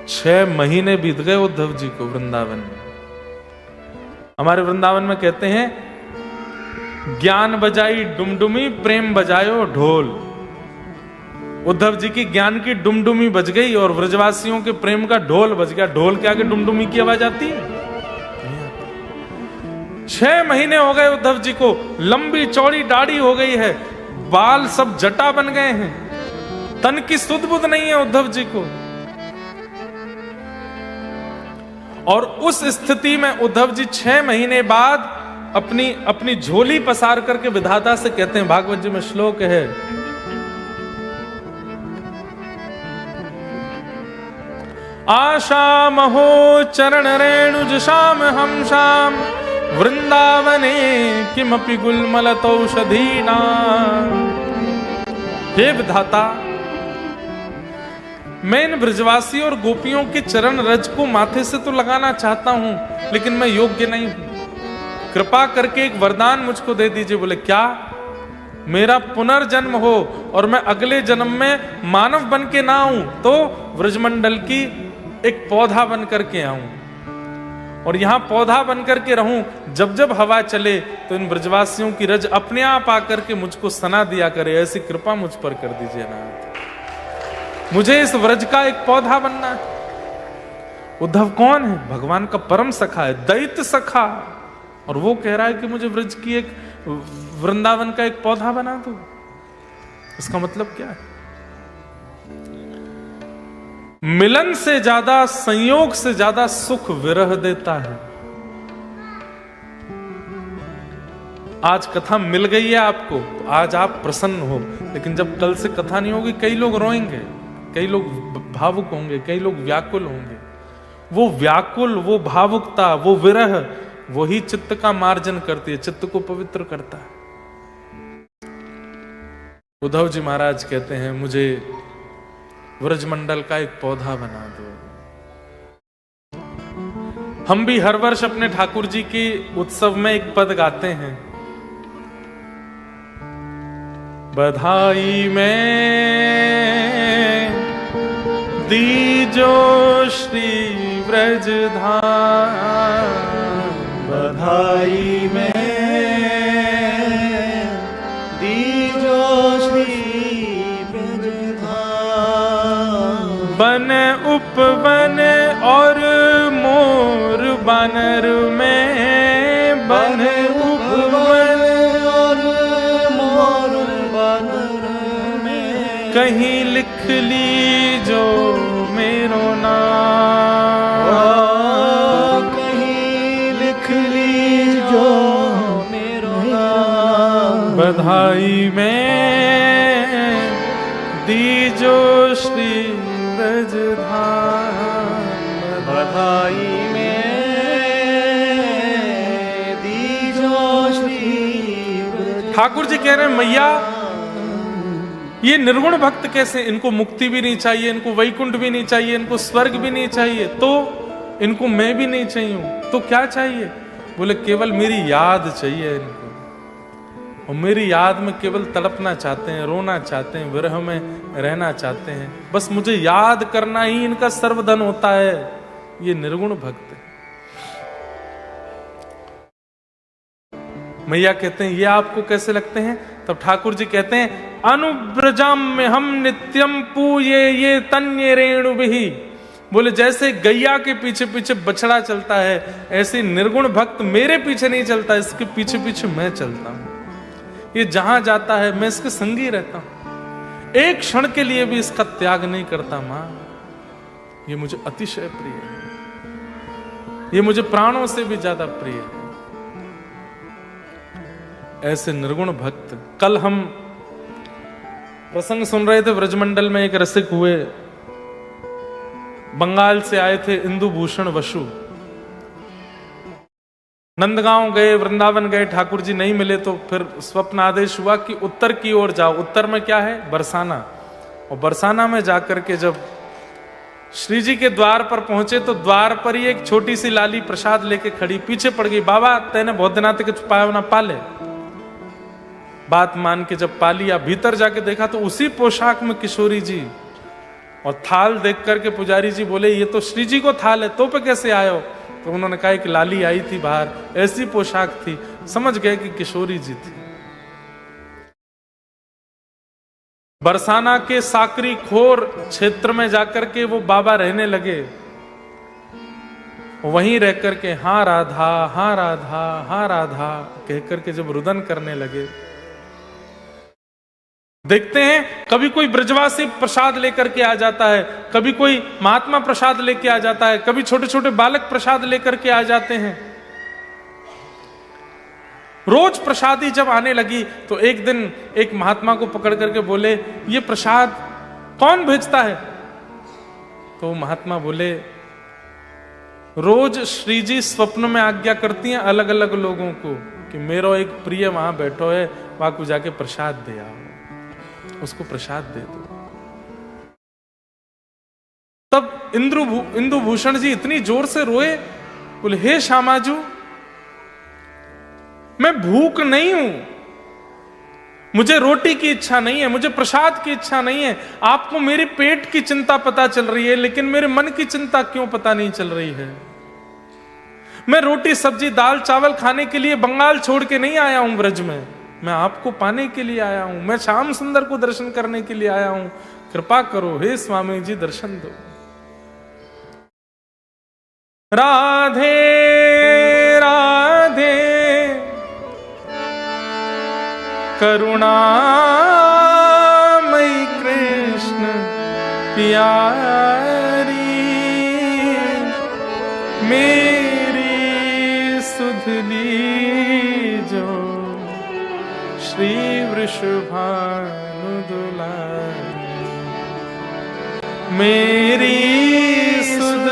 6 महीने बीत गए उद्धव जी को वृंदावन में। हमारे वृंदावन में कहते हैं ज्ञान बजाई डुमडुमी, प्रेम बजायो ढोल। उद्धव जी की ज्ञान की डुमडुमी बज गई और ब्रजवासियों के प्रेम का ढोल बज गया। ढोल के आगे डुमडुमी की आवाज आती है? 6 महीने हो गए उद्धव जी को, लंबी चौड़ी दाढ़ी हो गई है, बाल सब जटा बन गए हैं, तन की सुध बुध नहीं है उद्धव जी को। और उस स्थिति में उद्धव जी 6 महीने बाद अपनी झोली पसार करके विधाता से कहते हैं, भागवत जी में श्लोक है, आशा महो चरण रेणुज श्याम हम श्याम वृंदावने किमपि गुलमलतौषधीना। हे विधाता, मैं इन ब्रजवासी और गोपियों के चरण रज को माथे से तो लगाना चाहता हूं, लेकिन मैं योग्य नहीं हूं। कृपा करके एक वरदान मुझको दे दीजिए। बोले क्या? मेरा पुनर्जन्म हो और मैं अगले जन्म में मानव बन के ना आऊं, तो व्रजमंडल की एक पौधा बन करके आऊं और यहां पौधा बन करके रहूं। जब जब हवा चले तो इन ब्रजवासियों की रज अपने आप आकर के मुझको सना दिया करे। ऐसी कृपा मुझ पर कर दीजिए नाथ। मुझे इस व्रज का एक पौधा बनना है। उद्धव कौन है? भगवान का परम सखा है, दैत्य सखा, और वो कह रहा है कि मुझे व्रज की एक वृंदावन का एक पौधा बना दो। इसका मतलब क्या है? मिलन से ज्यादा, संयोग से ज्यादा सुख विरह देता है। आज कथा मिल गई है आपको, आज आप प्रसन्न हो, लेकिन जब कल से कथा नहीं होगी, कई लोग रोएंगे, कई लोग भावुक होंगे, कई लोग व्याकुल होंगे। वो व्याकुल, वो भावुकता, वो विरह, वही चित्त का मार्जन करती है, चित्त को पवित्र करता है। उद्धव जी महाराज कहते हैं, मुझे व्रजमंडल का एक पौधा बना दो। हम भी हर वर्ष अपने ठाकुर जी के उत्सव में एक पद गाते हैं, बधाई में दीजो श्री व्रजधाम, बधाई में दीजो श्री व्रजधाम। बन उपवन और मोर बानर में, बन उपवन और मोर बानर में, कहीं लिख ली जो मेरो नाम, कहीं लिख ली जो मेरो नाम। बधाई में दीजो श्री व्रजधाम, बधाई में दीजो श्री व्रजधाम। ठाकुर जी कह रहे हैं, मैया ये निर्गुण भक्त कैसे? इनको मुक्ति भी नहीं चाहिए, इनको वैकुंठ भी नहीं चाहिए, इनको स्वर्ग भी नहीं चाहिए, तो इनको मैं भी नहीं चाहिए, तो क्या चाहिए? बोले केवल मेरी याद चाहिए इनको, और मेरी याद में केवल तड़पना चाहते हैं, रोना चाहते हैं, विरह में रहना चाहते हैं। बस मुझे याद करना ही इनका सर्वधन होता है। ये निर्गुण भक्त है। मैया कहते हैं, ये आपको कैसे लगते हैं? तब ठाकुर जी कहते हैं, अनुब्रजाम में हम नित्यम पूये ये तन्य रेणु भी। बोले जैसे गैया के पीछे पीछे बछड़ा चलता है, ऐसे निर्गुण भक्त मेरे पीछे नहीं चलता, इसके पीछे पीछे मैं चलता हूं। ये जहां जाता है मैं इसके संग ही रहता हूं, एक क्षण के लिए भी इसका त्याग नहीं करता। मां, ये मुझे अतिशय प्रिय है, ये मुझे प्राणों से भी ज्यादा प्रिय है। ऐसे निर्गुण भक्त। कल हम प्रसंग सुन रहे थे, व्रजमंडल में एक रसिक हुए, बंगाल से आए थे, इंदुभूषण वसु। नंदगांव गए, वृंदावन गए, ठाकुर जी नहीं मिले, तो फिर स्वप्न आदेश हुआ कि उत्तर की ओर जाओ। उत्तर में क्या है? बरसाना। और बरसाना में जाकर के जब श्री जी के द्वार पर पहुंचे, तो द्वार पर ही एक छोटी सी लाली प्रसाद लेके खड़ी पीछे पड़ गई। बाबा तेने बहुत दिना तक छुपाया ना पाले। बात मान के जब पा लिया, भीतर जाके देखा तो उसी पोशाक में किशोरी जी, और थाल देख करके पुजारी जी बोले, ये तो श्री जी को थाल है, तो पे कैसे आए हो? तो उन्होंने कहा कि लाली आई थी बाहर, ऐसी पोशाक थी, समझ गए कि किशोरी जी थी। बरसाना के साकरी खोर क्षेत्र में जाकर के वो बाबा रहने लगे। वहीं रह करके हाँ राधा, हाँ राधा, हाँ राधा कह करके जब रुदन करने लगे, देखते हैं कभी कोई ब्रजवासी प्रसाद लेकर के आ जाता है, कभी कोई महात्मा प्रसाद लेके आ जाता है, कभी छोटे छोटे बालक प्रसाद लेकर के आ जाते हैं। रोज प्रसादी जब आने लगी तो एक दिन एक महात्मा को पकड़ करके बोले, ये प्रसाद कौन भेजता है? तो महात्मा बोले, रोज श्री जी स्वप्न में आज्ञा करती हैं अलग अलग लोगों को कि मेरा एक प्रिय वहां बैठो है, वहां को जाके प्रसाद दे आओ, उसको प्रसाद दे दो। तब इंदु भूषण जी इतनी जोर से रोए, बोले हे श्यामाजू, मैं भूख नहीं हूं, मुझे रोटी की इच्छा नहीं है, मुझे प्रसाद की इच्छा नहीं है। आपको मेरे पेट की चिंता पता चल रही है, लेकिन मेरे मन की चिंता क्यों पता नहीं चल रही है। मैं रोटी सब्जी दाल चावल खाने के लिए बंगाल छोड़ के नहीं आया हूं ब्रज में, मैं आपको पाने के लिए आया हूं, मैं श्याम सुंदर को दर्शन करने के लिए आया हूं। कृपा करो हे स्वामी जी, दर्शन दो। राधे राधे करुणामयी कृष्ण प्यारी, मेरी सुध लीजो श्री वृषभानु दुलारी, मेरी सुध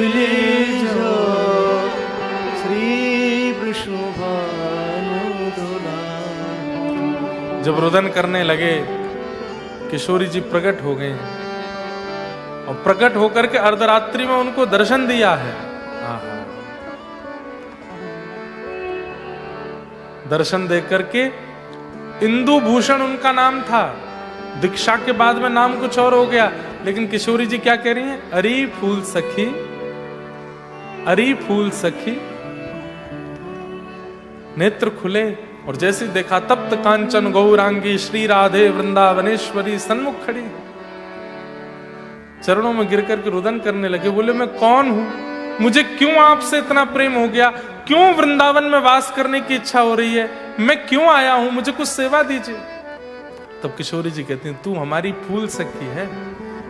लीजो श्री वृषभानु दुलारी। जब रुदन करने लगे, किशोरी जी प्रकट हो गए और प्रकट होकर के अर्धरात्रि में उनको दर्शन दिया है। दर्शन दे करके, इंदु भूषण उनका नाम था, दीक्षा के बाद में नाम कुछ और हो गया, लेकिन किशोरी जी क्या कह रही हैं, अरी फूल सखी, अरी फूल सखी। नेत्र खुले और जैसे देखा, तप्त कांचन गौरांगी श्री राधे वृंदावनेश्वरी सन्मुख खड़ी, चरणों में गिर करके रुदन करने लगे। बोले मैं कौन हूं, मुझे क्यों आपसे इतना प्रेम हो गया, क्यों वृंदावन में वास करने की इच्छा हो रही है, मैं क्यों आया हूं, मुझे कुछ सेवा दीजिए। तब किशोरी जी कहती हैं, तू हमारी फूल सखी है।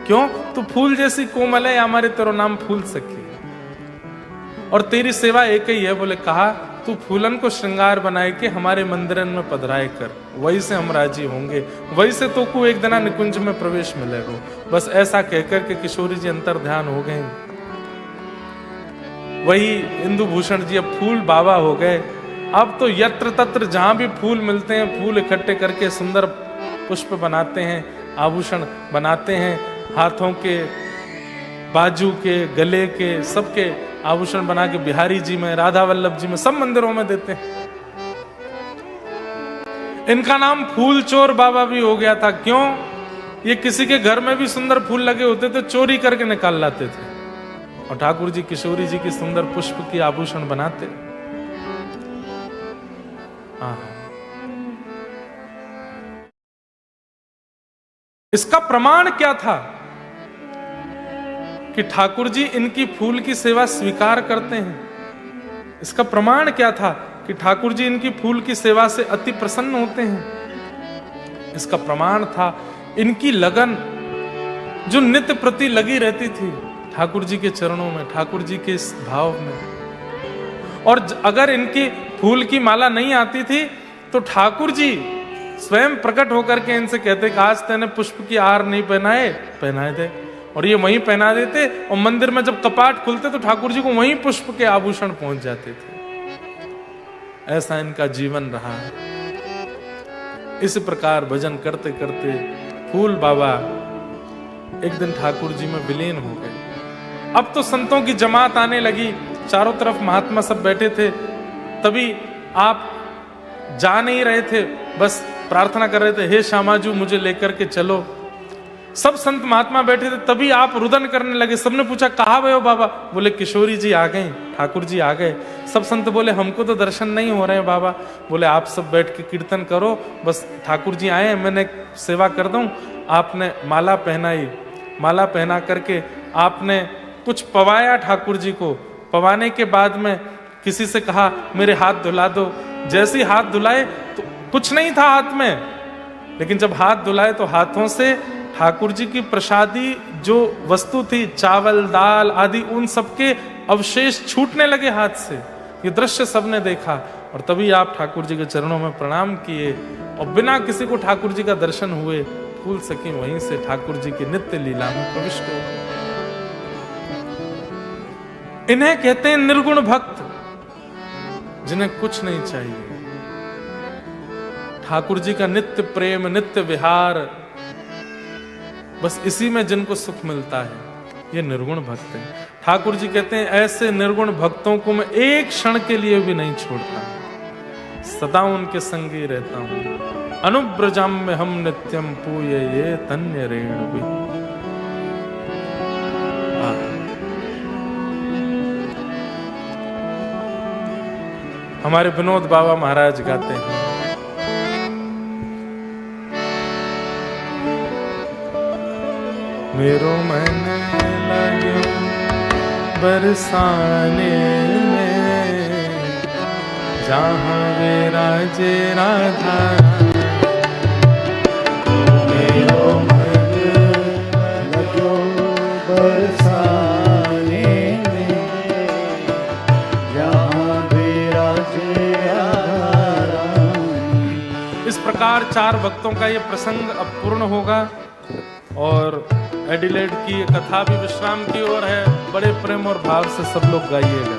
क्यों, तू फूल जैसी कोमल है, हमारे तेरा नाम फूल सखी है, और तेरी सेवा एक ही है। बोले कहा, तू फूलन को श्रृंगार बनाए के हमारे मंदिरन में पधराए कर, वही से हम राजी होंगे, वही से तो को एक दिना निकुंज में प्रवेश मिलेगा। बस ऐसा कहकर के किशोरी जी अंतर ध्यान हो गए। वही इंदु भूषण जी अब फूल बाबा हो गए। अब तो यत्र तत्र जहां भी फूल मिलते हैं, फूल इकट्ठे करके सुंदर पुष्प बनाते हैं, आभूषण बनाते हैं, हाथों के, बाजू के, गले के, सबके आभूषण बना के बिहारी जी में, राधा वल्लभ जी में, सब मंदिरों में देते हैं। इनका नाम फूल चोर बाबा भी हो गया था। क्यों, ये किसी के घर में भी सुंदर फूल लगे होते थे, चोरी करके निकाल लाते थे, और ठाकुर जी किशोरी जी की सुंदर पुष्प की आभूषण बनाते। इसका प्रमाण क्या था कि ठाकुर जी इनकी फूल की सेवा स्वीकार करते हैं। इसका प्रमाण क्या था कि ठाकुर जी इनकी फूल की सेवा से अति प्रसन्न होते हैं। इसका प्रमाण था इनकी लगन, जो नित्य प्रति लगी रहती थी ठाकुर जी के चरणों में, ठाकुर जी के इस भाव में। और अगर इनकी फूल की माला नहीं आती थी तो ठाकुर जी स्वयं प्रकट होकर के इनसे कहते कि आज तेने पुष्प की हार नहीं पहनाए, पहनाए थे, और ये वहीं पहना देते, और मंदिर में जब कपाट खुलते तो ठाकुर जी को वहीं पुष्प के आभूषण पहुंच जाते थे। ऐसा इनका जीवन रहा। इस प्रकार भजन करते करते फूल बाबा एक दिन ठाकुर जी में विलीन हो गए। अब तो संतों की जमात आने लगी, चारों तरफ महात्मा सब बैठे थे। तभी आप जा नहीं रहे थे, बस प्रार्थना कर रहे थे, हे श्यामाजू मुझे लेकर के चलो। सब संत महात्मा बैठे थे, तभी आप रुदन करने लगे। सबने पूछा कहाँ गए हो बाबा? बोले किशोरी जी आ गए, ठाकुर जी आ गए। सब संत बोले हमको तो दर्शन नहीं हो रहे हैं बाबा। बोले आप सब बैठ के कीर्तन करो, बस ठाकुर जी आए, मैंने सेवा कर दूं। आपने माला पहनाई, माला पहना करके आपने कुछ पवाया ठाकुर जी को। पवाने के बाद में किसी से कहा मेरे हाथ धुला दो। जैसे ही हाथ धुलाए तो कुछ नहीं था हाथ में, लेकिन जब हाथ धुलाए तो हाथों से ठाकुर जी की प्रसादी जो वस्तु थी, चावल दाल आदि, उन सबके अवशेष छूटने लगे हाथ से। ये दृश्य सबने देखा और तभी आप ठाकुर जी के चरणों में प्रणाम किए और बिना किसी को ठाकुर जी का दर्शन हुए फूल सकी वहीं से ठाकुर जी की नित्य लीला में प्रविष्ट हो गए। इन्हें कहते हैं निर्गुण भक्त, जिन्हें कुछ नहीं चाहिए। ठाकुर जी का नित्य प्रेम, नित्य विहार, बस इसी में जिनको सुख मिलता है, ये निर्गुण भक्त है। ठाकुर जी कहते हैं ऐसे निर्गुण भक्तों को मैं एक क्षण के लिए भी नहीं छोड़ता, सदा उनके संगी रहता हूं। अनुब्रजम में हम नित्यम पूये ये तन्य रेणु भी। हमारे विनोद बाबा महाराज गाते हैं, मेरो मन लग्यो बरसाने में, जहाँ विराजे राधा। मेरो मन लग्यो बरसाने में, जहाँ विराजे राधा रानी। इस प्रकार 4 भक्तों का ये प्रसंग अब पूर्ण होगा और एडिलेड की कथा भी विश्राम की ओर है। बड़े प्रेम और भाव से सब लोग गाइएगा।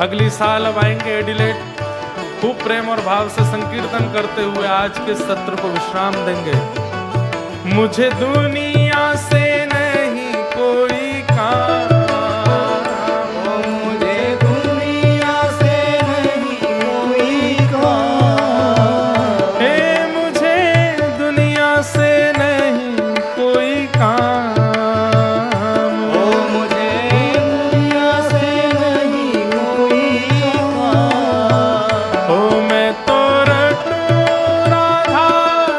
अगली साल अब आएंगे एडिलेड, खूब प्रेम और भाव से संकीर्तन करते हुए आज के सत्र को विश्राम देंगे। मुझे दुनिया से नहीं कोई काम, मुझे दुनिया से नहीं कोई काम, हे मुझे दुनिया से नहीं कोई काम, ओ मुझे दुनिया से नहीं कोई काम। ओ मैं तो रटूं राधा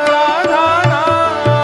राधा नाम,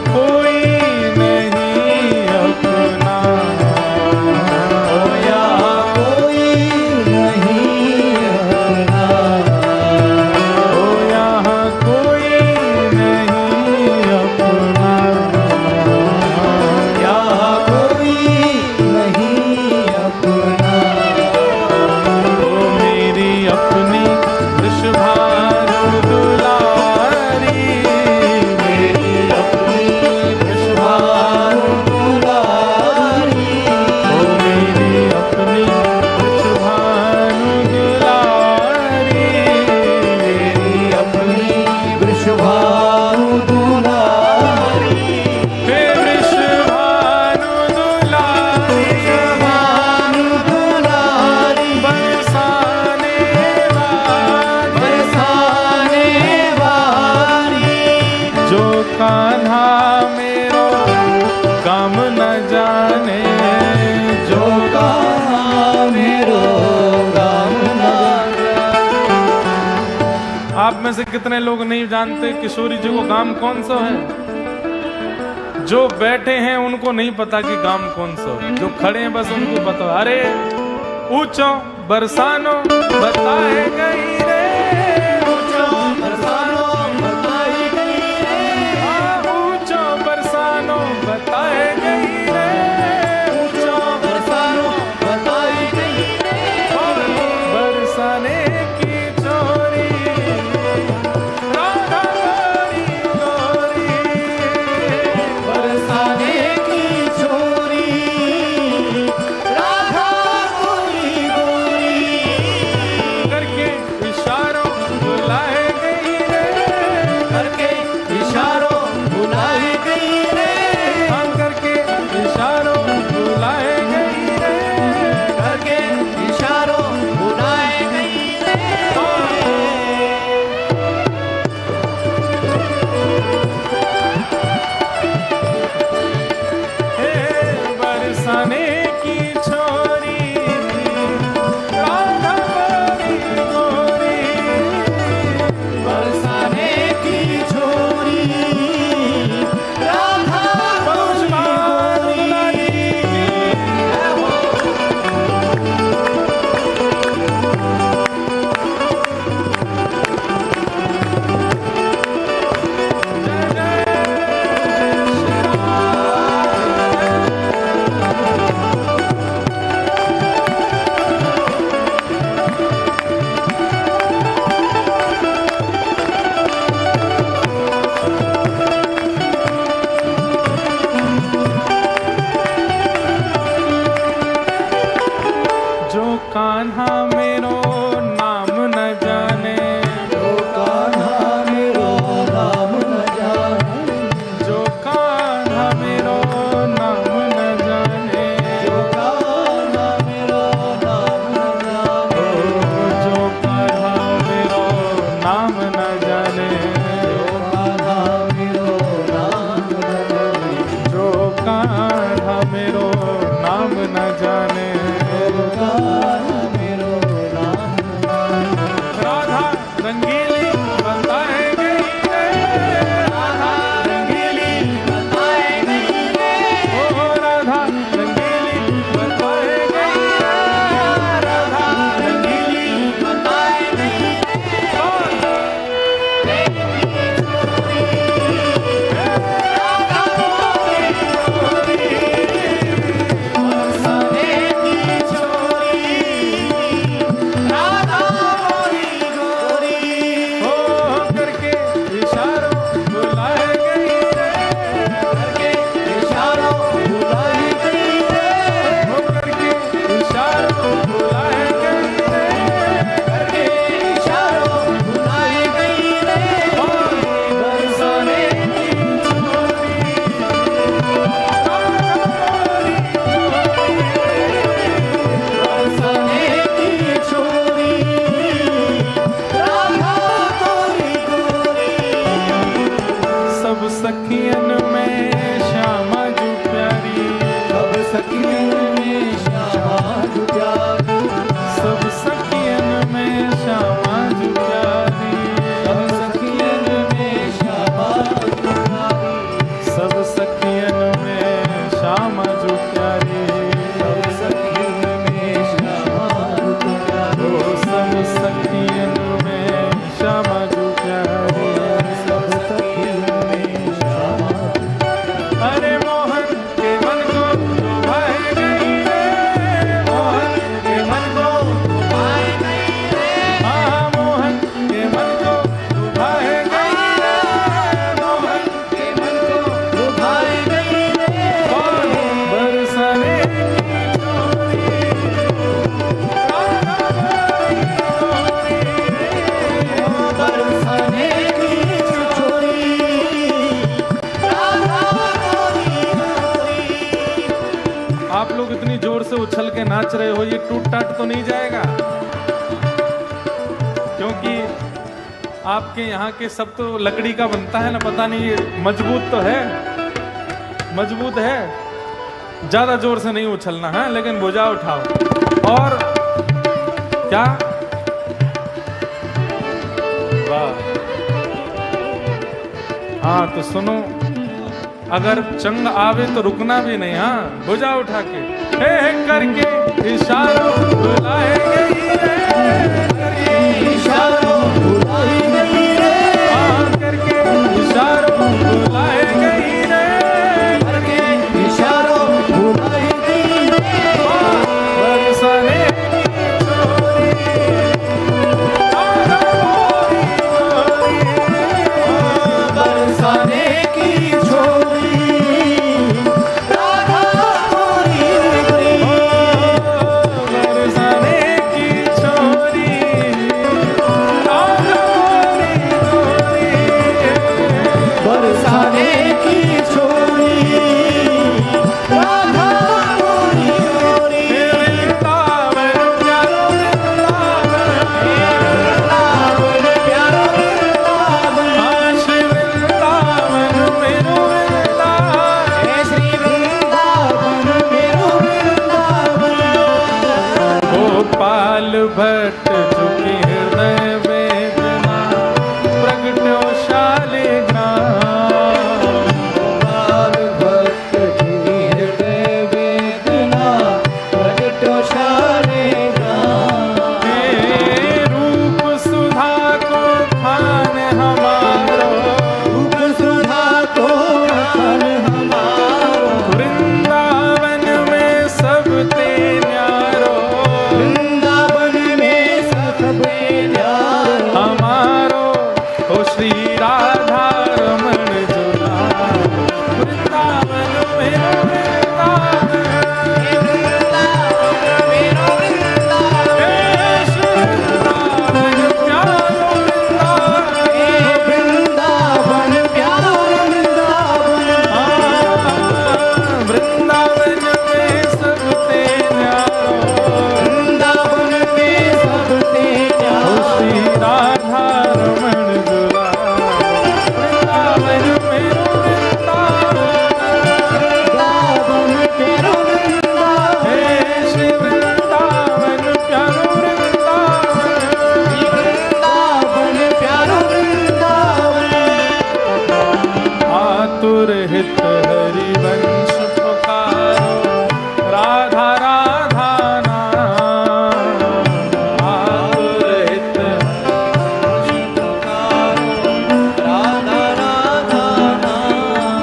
कोई नहीं अपना, ओ यहाँ कोई नहीं अपना, ओ यहाँ कोई नहीं अपना, यहाँ कोई नहीं अपना। ओ मेरी अपनी विश्वभानु दुलारी, मेरी अपनी विश्वभानु दुलारी, ओ मेरी अपनी विश्वभानु दुलारी, मेरी अपनी वृषभानु दुलारी, हे विश्वभानु दुलारी, वृषभानु दुलारी, बरसाने वाली, बरसाने वाली, जो कान्हा मेरो काम न जाने, जो जो कहा मेरो गाम न आप में से कितने लोग नहीं जानते किशोरी जी को गाम कौन सा है? जो बैठे हैं उनको नहीं पता कि गाम कौन सा है, जो खड़े हैं बस उनको पता। अरे ऊंचो बरसानो बताए गई रे, ऊंचो बरसानो बताई गई रे, ऊंचो बरसानो बताए गई रे, ऊंचो बरसानो बताई गई रे, बरसाने की चोरी राधा गोरी गोरी, बरसाने की छोरी राधा गोरी गोरी, करके इशारों बुलाए गई रे, करके इशारों बुलाई गई रे, हाँ करके इशारों बुलाए गई रे, करके इशारों बुलाई गई रे, हे बरसाने की छोरी राधा गोरी गोरी, बरसाने की छोरी राधा गोरी गोरी, जो कान्हा मेरो नाम न जाने, जो कान्हा मेरो नाम न जाने, जो कान्हा मेरो नाम न जाने, जो कान्हा मेरो नाम न जाने, जो कान्हा मेरो नाम न जाने, जो कान्हा मेरो नाम न जाने, जो कान्हा मेरो नाम न जाने, जो कान्हा मेरो नाम न जाने, राधा रंगीली बताए गई रे, राधा रंगीली बताए गई रे, ओ राधा रंगीली बताए गई रे, राधा रंगीली बताए गई रे, राधा गोरी गोरी, बरसाने की छोरी राधा गोरी गोरी, हो करके इशारों बुलाए गई रे, करके इशारों बुलाई गई रे, हो करके इशारों बुलाए गई रे, करके इशारों बुलाई गई रे, बरसाने की छोरी बरसाने की छोरी राधा गोरी गोरी, सब सखियन में श्यामा जो प्यारी, सब सखियन में श्यामा जो प्यारी, सब सखियन में श्यामा जो प्यारी, सब सखियन में श्यामा जो प्यारी, सब नाच रहे हो ये टूट टाट तो नहीं जाएगा? क्योंकि आपके यहाँ के सब तो लकड़ी का बनता है ना, पता नहीं ये मजबूत तो है, मजबूत है। ज्यादा जोर से नहीं उछलना है, लेकिन भुजा उठाओ। और क्या, वाह। हाँ तो सुनो, अगर चंग आवे तो रुकना भी नहीं। हाँ, भुजा उठा के हे करके इशारों बुलाएंगे इशारों बुलाएंगे रे, करके इशारों बुलाएंगे रे, करके इशारों बुलाएंगे रे, बरसाने की चोरी, बरसाने की छोरी, राधा गोरी गोरी, बरसाने की छोरी, बरसाने की छोरी, राधा गोरी गोरी, वृंदावन प्यारो वृंदावन प्यारा वृंदावन, श्री वृंदावन मेरो वृंदावन, हे श्री वृंदावन मेरो वृंदावन, गोपाल भट्ट झुकी हृदय वेदना प्रगटो शालिग्राम, गोपाल भक्त की हृदय वेदना प्रगटो शालिग्राम, हे रूप सुधा को खान हमारो, रूप सुधा को खान हमारो, वृंदावन में सब ते न्यारो, वृंदावन में सबे न्यारो, हमारो ओ श्री राधा रमण जुलाल, वृंदावन मेरो वृंदावन, वृंदावन मेरो वृंदावन, हे श्री वृंदावन प्यारो वृंदावन, हे वृंदावन प्यारा वृंदावन, वृंदावन में सब ते न्यारो, वृंदावन में सबे ओ न्यारो, श्री राधा रमण जुलाल, वृंदावन मेरो वृंदावन, वृंदावन मेरो वृंदावन, हे श्री वृंदावन प्यारो वृंदावन, वृंदावन प्यारा वृंदावन, आतुर हित हरिवंश पुकारो, राधा राधा नाम, आतुर हित राधा राधा नाम,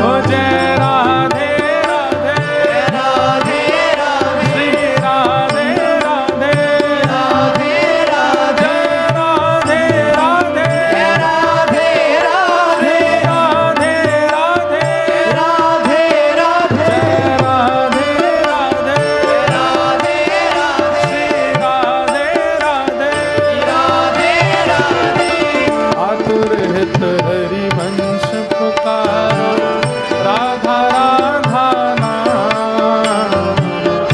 ओ जय राधे राधे, राधे राधे, श्री राधे राधे, राधे राधे, जय राधे राधे, राधे राधे, राधे राधे, राधे राधे, जय राधे राधे, राधे राधे, श्री राधे राधे, राधे राधे, आतुर हित हरिवंश पुकारो, राधा राधा नाम,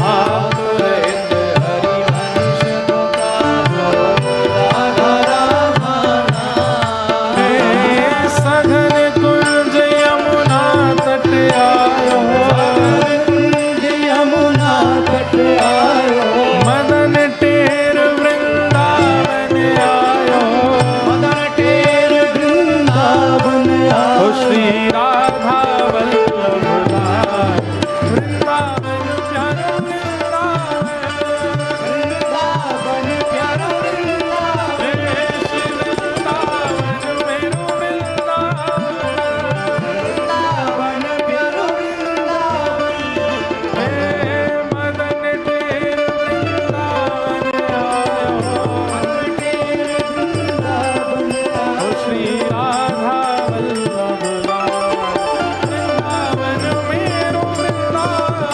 आतुर हित हरिवंश पुकारो, राधा राधा नाम, हे सघन कुंज यमुना तट आयो, कुंज यमुना तट आयो, मदन टेर वृंदावन आयो, मदन टेर वृंदावन ओ आयो, श्री राधा वल्लभ लाल, वृंदावन प्यारो वृंदावन, वृंदावन प्यारा वृंदावन, हे श्री वृंदावन मेरो वृंदावन, वृंदावन प्यारा वृंदावन, हे मदन टेर वृंदावन आयो, मदन टेर वृंदावन ओ आयो, श्री राधा वल्लभ लाल, वृंदावन मेरो वृंदावन,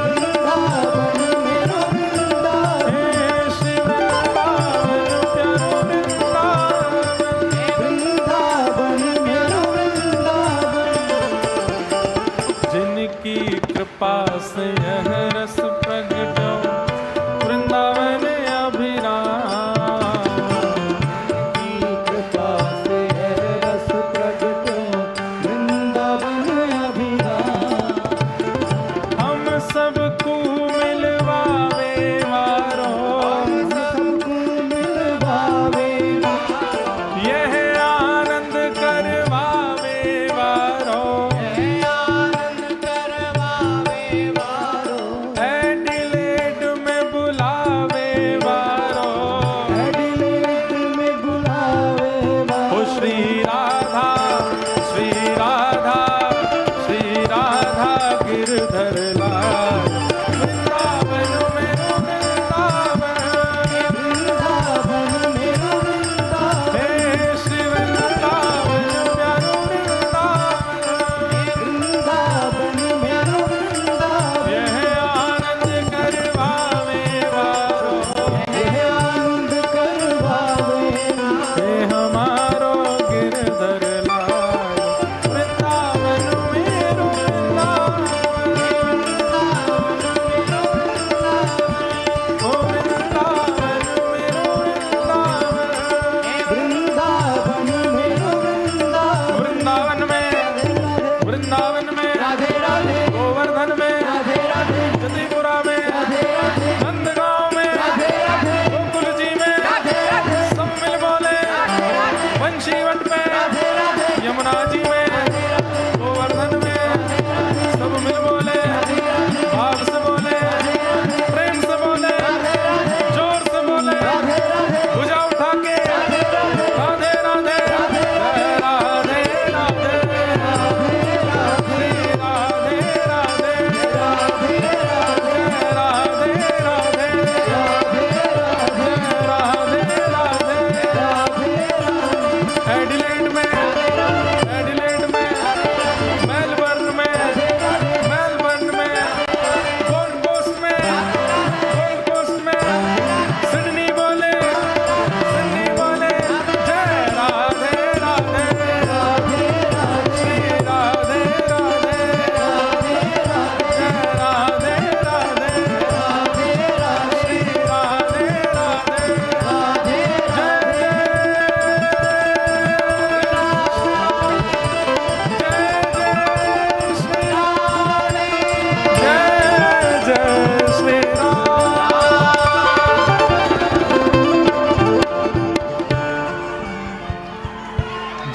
वृंदावन मेरो वृंदावन, हे श्री वृंदावन प्यारो वृंदावन, वृंदावन मेरो वृंदावन, जिनकी कृपा से यह रस प्रगट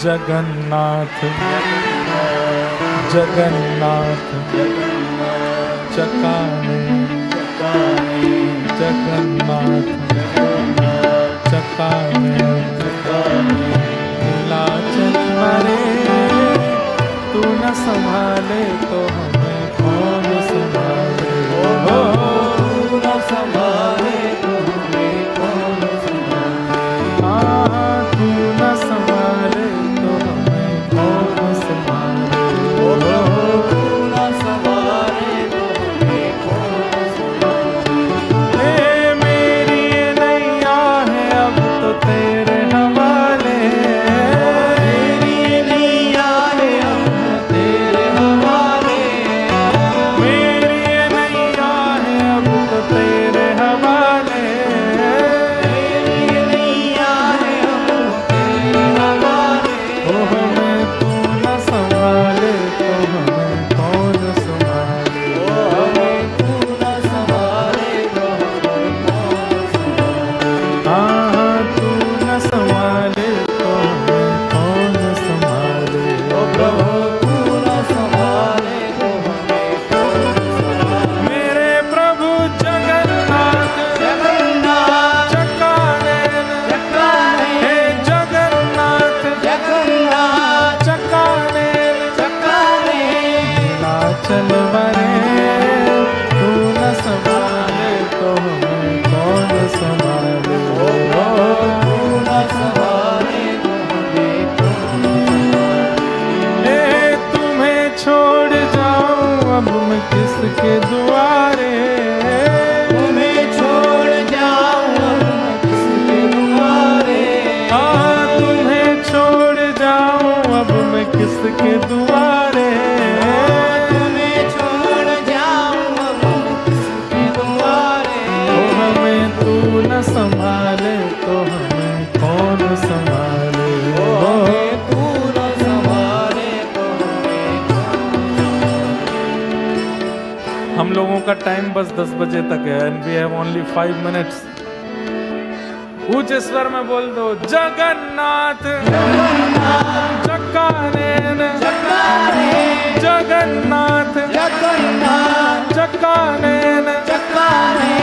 जगन्नाथ जगन्नाथ चकाने जगन्नाथ चकाने नीलाचल मरे तू न संभाले तो हमें कौन संभाले हो तू न संभाले तो हमें कौन संभाले हाँ तू न संभाले तो हमें कौन संभाले तू न संभाले तो हमें कौन संभाले मेरी ये नैया है अब तो तेरे हवाले मेरी नैया है अब तेरे हवाले मेरी ये नैया है अब तो तेरे हवाले मेरी नैया है अब तेरे हवाले ओ हमें तू न संभाले तो हमें कौन संभाले हमें तू न संभाले तो हमें कौन संभाले हाँ तू न संभाले तो हमें कौन संभाले ओ प्रभु तू न संभाले तो हमें कौन संभाले मेरे प्रभु जगन्नाथ जगन्नाथ चकाने चकाने हे जगन्नाथ जगन्नाथ चकाने चकाने नीलाचल मरे तू न संभाले तो हमें कौन संभाले तू न संभाले तो हमें कौन संभाले ए तुम्हें छोड़ जाऊं अब मैं किसके दुआरे तुम्हें छोड़ जाऊं अब मैं किसके दुआरे हाँ तुम्हें छोड़ जाऊं अब मैं किसके दुआरे तुम्हें छोड़ जाऊं अब मैं किसके दुआरे ओ हमें तू न संभाले तो हमें कौन संभाले ओ हमें तू न संभाले तो हमें कौन संभाले हम लोगों का टाइम बस 10 बजे तक है and we have only 5 minutes ऊंचे स्वर में बोल दो जगन्नाथ चकाने जगन्नाथ जगन्नाथ चकाने चकाने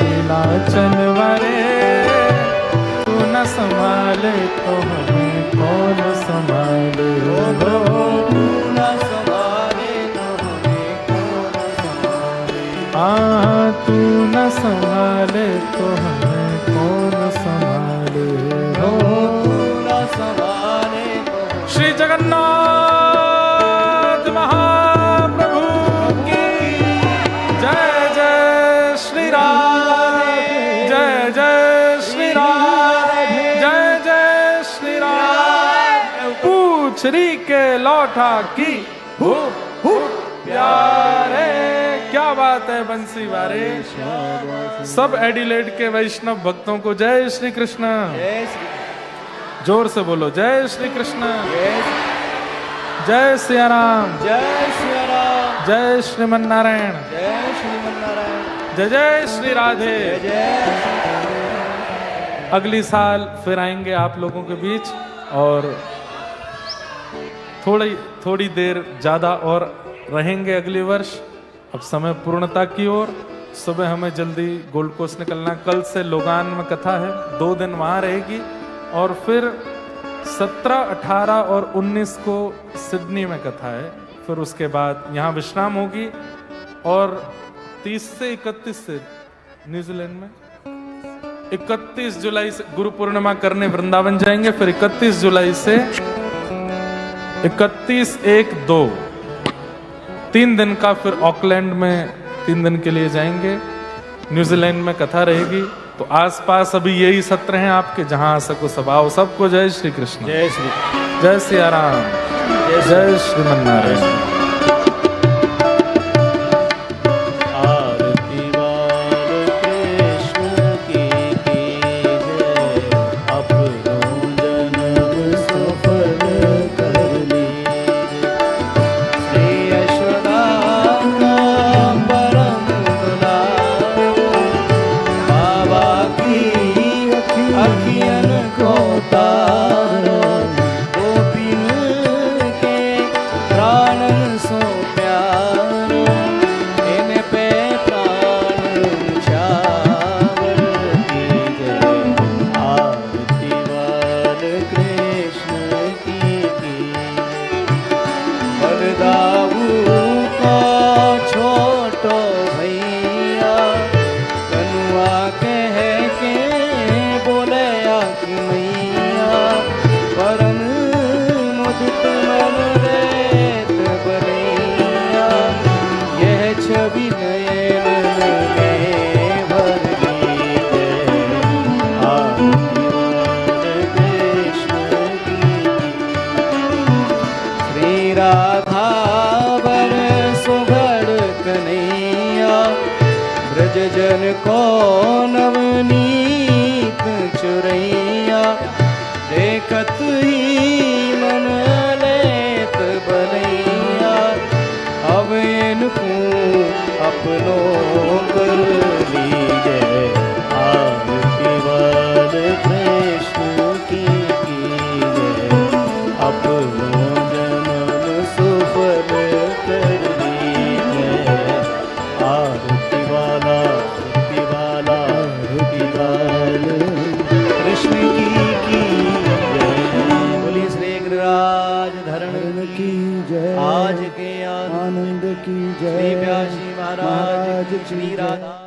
नीलाचल मरे तू न संभाले तो हमें कौन संभाले तू न संभाले तो हमें कौन संभाले हाँ तू न संभाले तो हमें कौन संभाले तू न संभाले तो श्री जगन्नाथ महाप्रभु की जय जय श्री राम जय जय श्री राम जय जय श्री राम पूछरी के लौटा की हु प्यारे क्या बात है बंसी वारे सब एडिलेड के वैष्णव भक्तों को जय श्री कृष्ण जय श्री जोर से बोलो जय श्री कृष्ण जय जय सिया राम जय श्री राम जय श्रीमन नारायण जय श्रीमन्नारायण जय जय श्री राधे जय अगली साल फिर आएंगे आप लोगों के बीच और थोड़ी देर ज्यादा और रहेंगे अगले वर्ष। अब समय पूर्णता की ओर। सुबह हमें जल्दी गोल्ड कोस्ट निकलना। कल से लोगान में कथा है, 2 दिन वहां रहेगी और फिर 17, 18 और 19 को सिडनी में कथा है। फिर उसके बाद यहाँ विश्राम होगी और 30 से 31 से न्यूजीलैंड में 31 जुलाई से गुरु पूर्णिमा करने वृंदावन जाएंगे। फिर 31 जुलाई से 31-1-2 3 दिन का फिर ऑकलैंड में 3 दिन के लिए जाएंगे। न्यूजीलैंड में कथा रहेगी। तो आसपास अभी यही सत्र हैं आपके, जहां आ सको सब आओ। सबको जय श्री कृष्ण, जय श्री जय सिया राम, जय श्रीमन्नारायण। आरती वाल कृष्ण की जय, अपनों जन्म सफल कर लीजिए। श्री यशोदाना परम दुलार, बाबा की अखियन को तार, गोपी आनंद सो प्यार इन पे प्राण न्यौछावर कीजे आरती बाल कृष्ण की बलदाऊ को छोटो भैया कनुआ कह के बोले आकी मैया परम मुदित मन रेत बलैया यह छवि नयन में भर लीजिए आरती बाल कृष्ण की श्री राधा वर सुघड़ कन्हैया ब्रज जन को नवनीत चुरैया देखत ही मन लेत बलैया अब इनको अपनो कर लीजे आरती बाल कृष्ण की कीजे अपनो जन्म सुफल कर लीजे आरती वाला कृष्ण की जय बोली श्री गिरिराज धरण की जय आज के आनंद की जय श्री व्यासी महाराज श्री राधा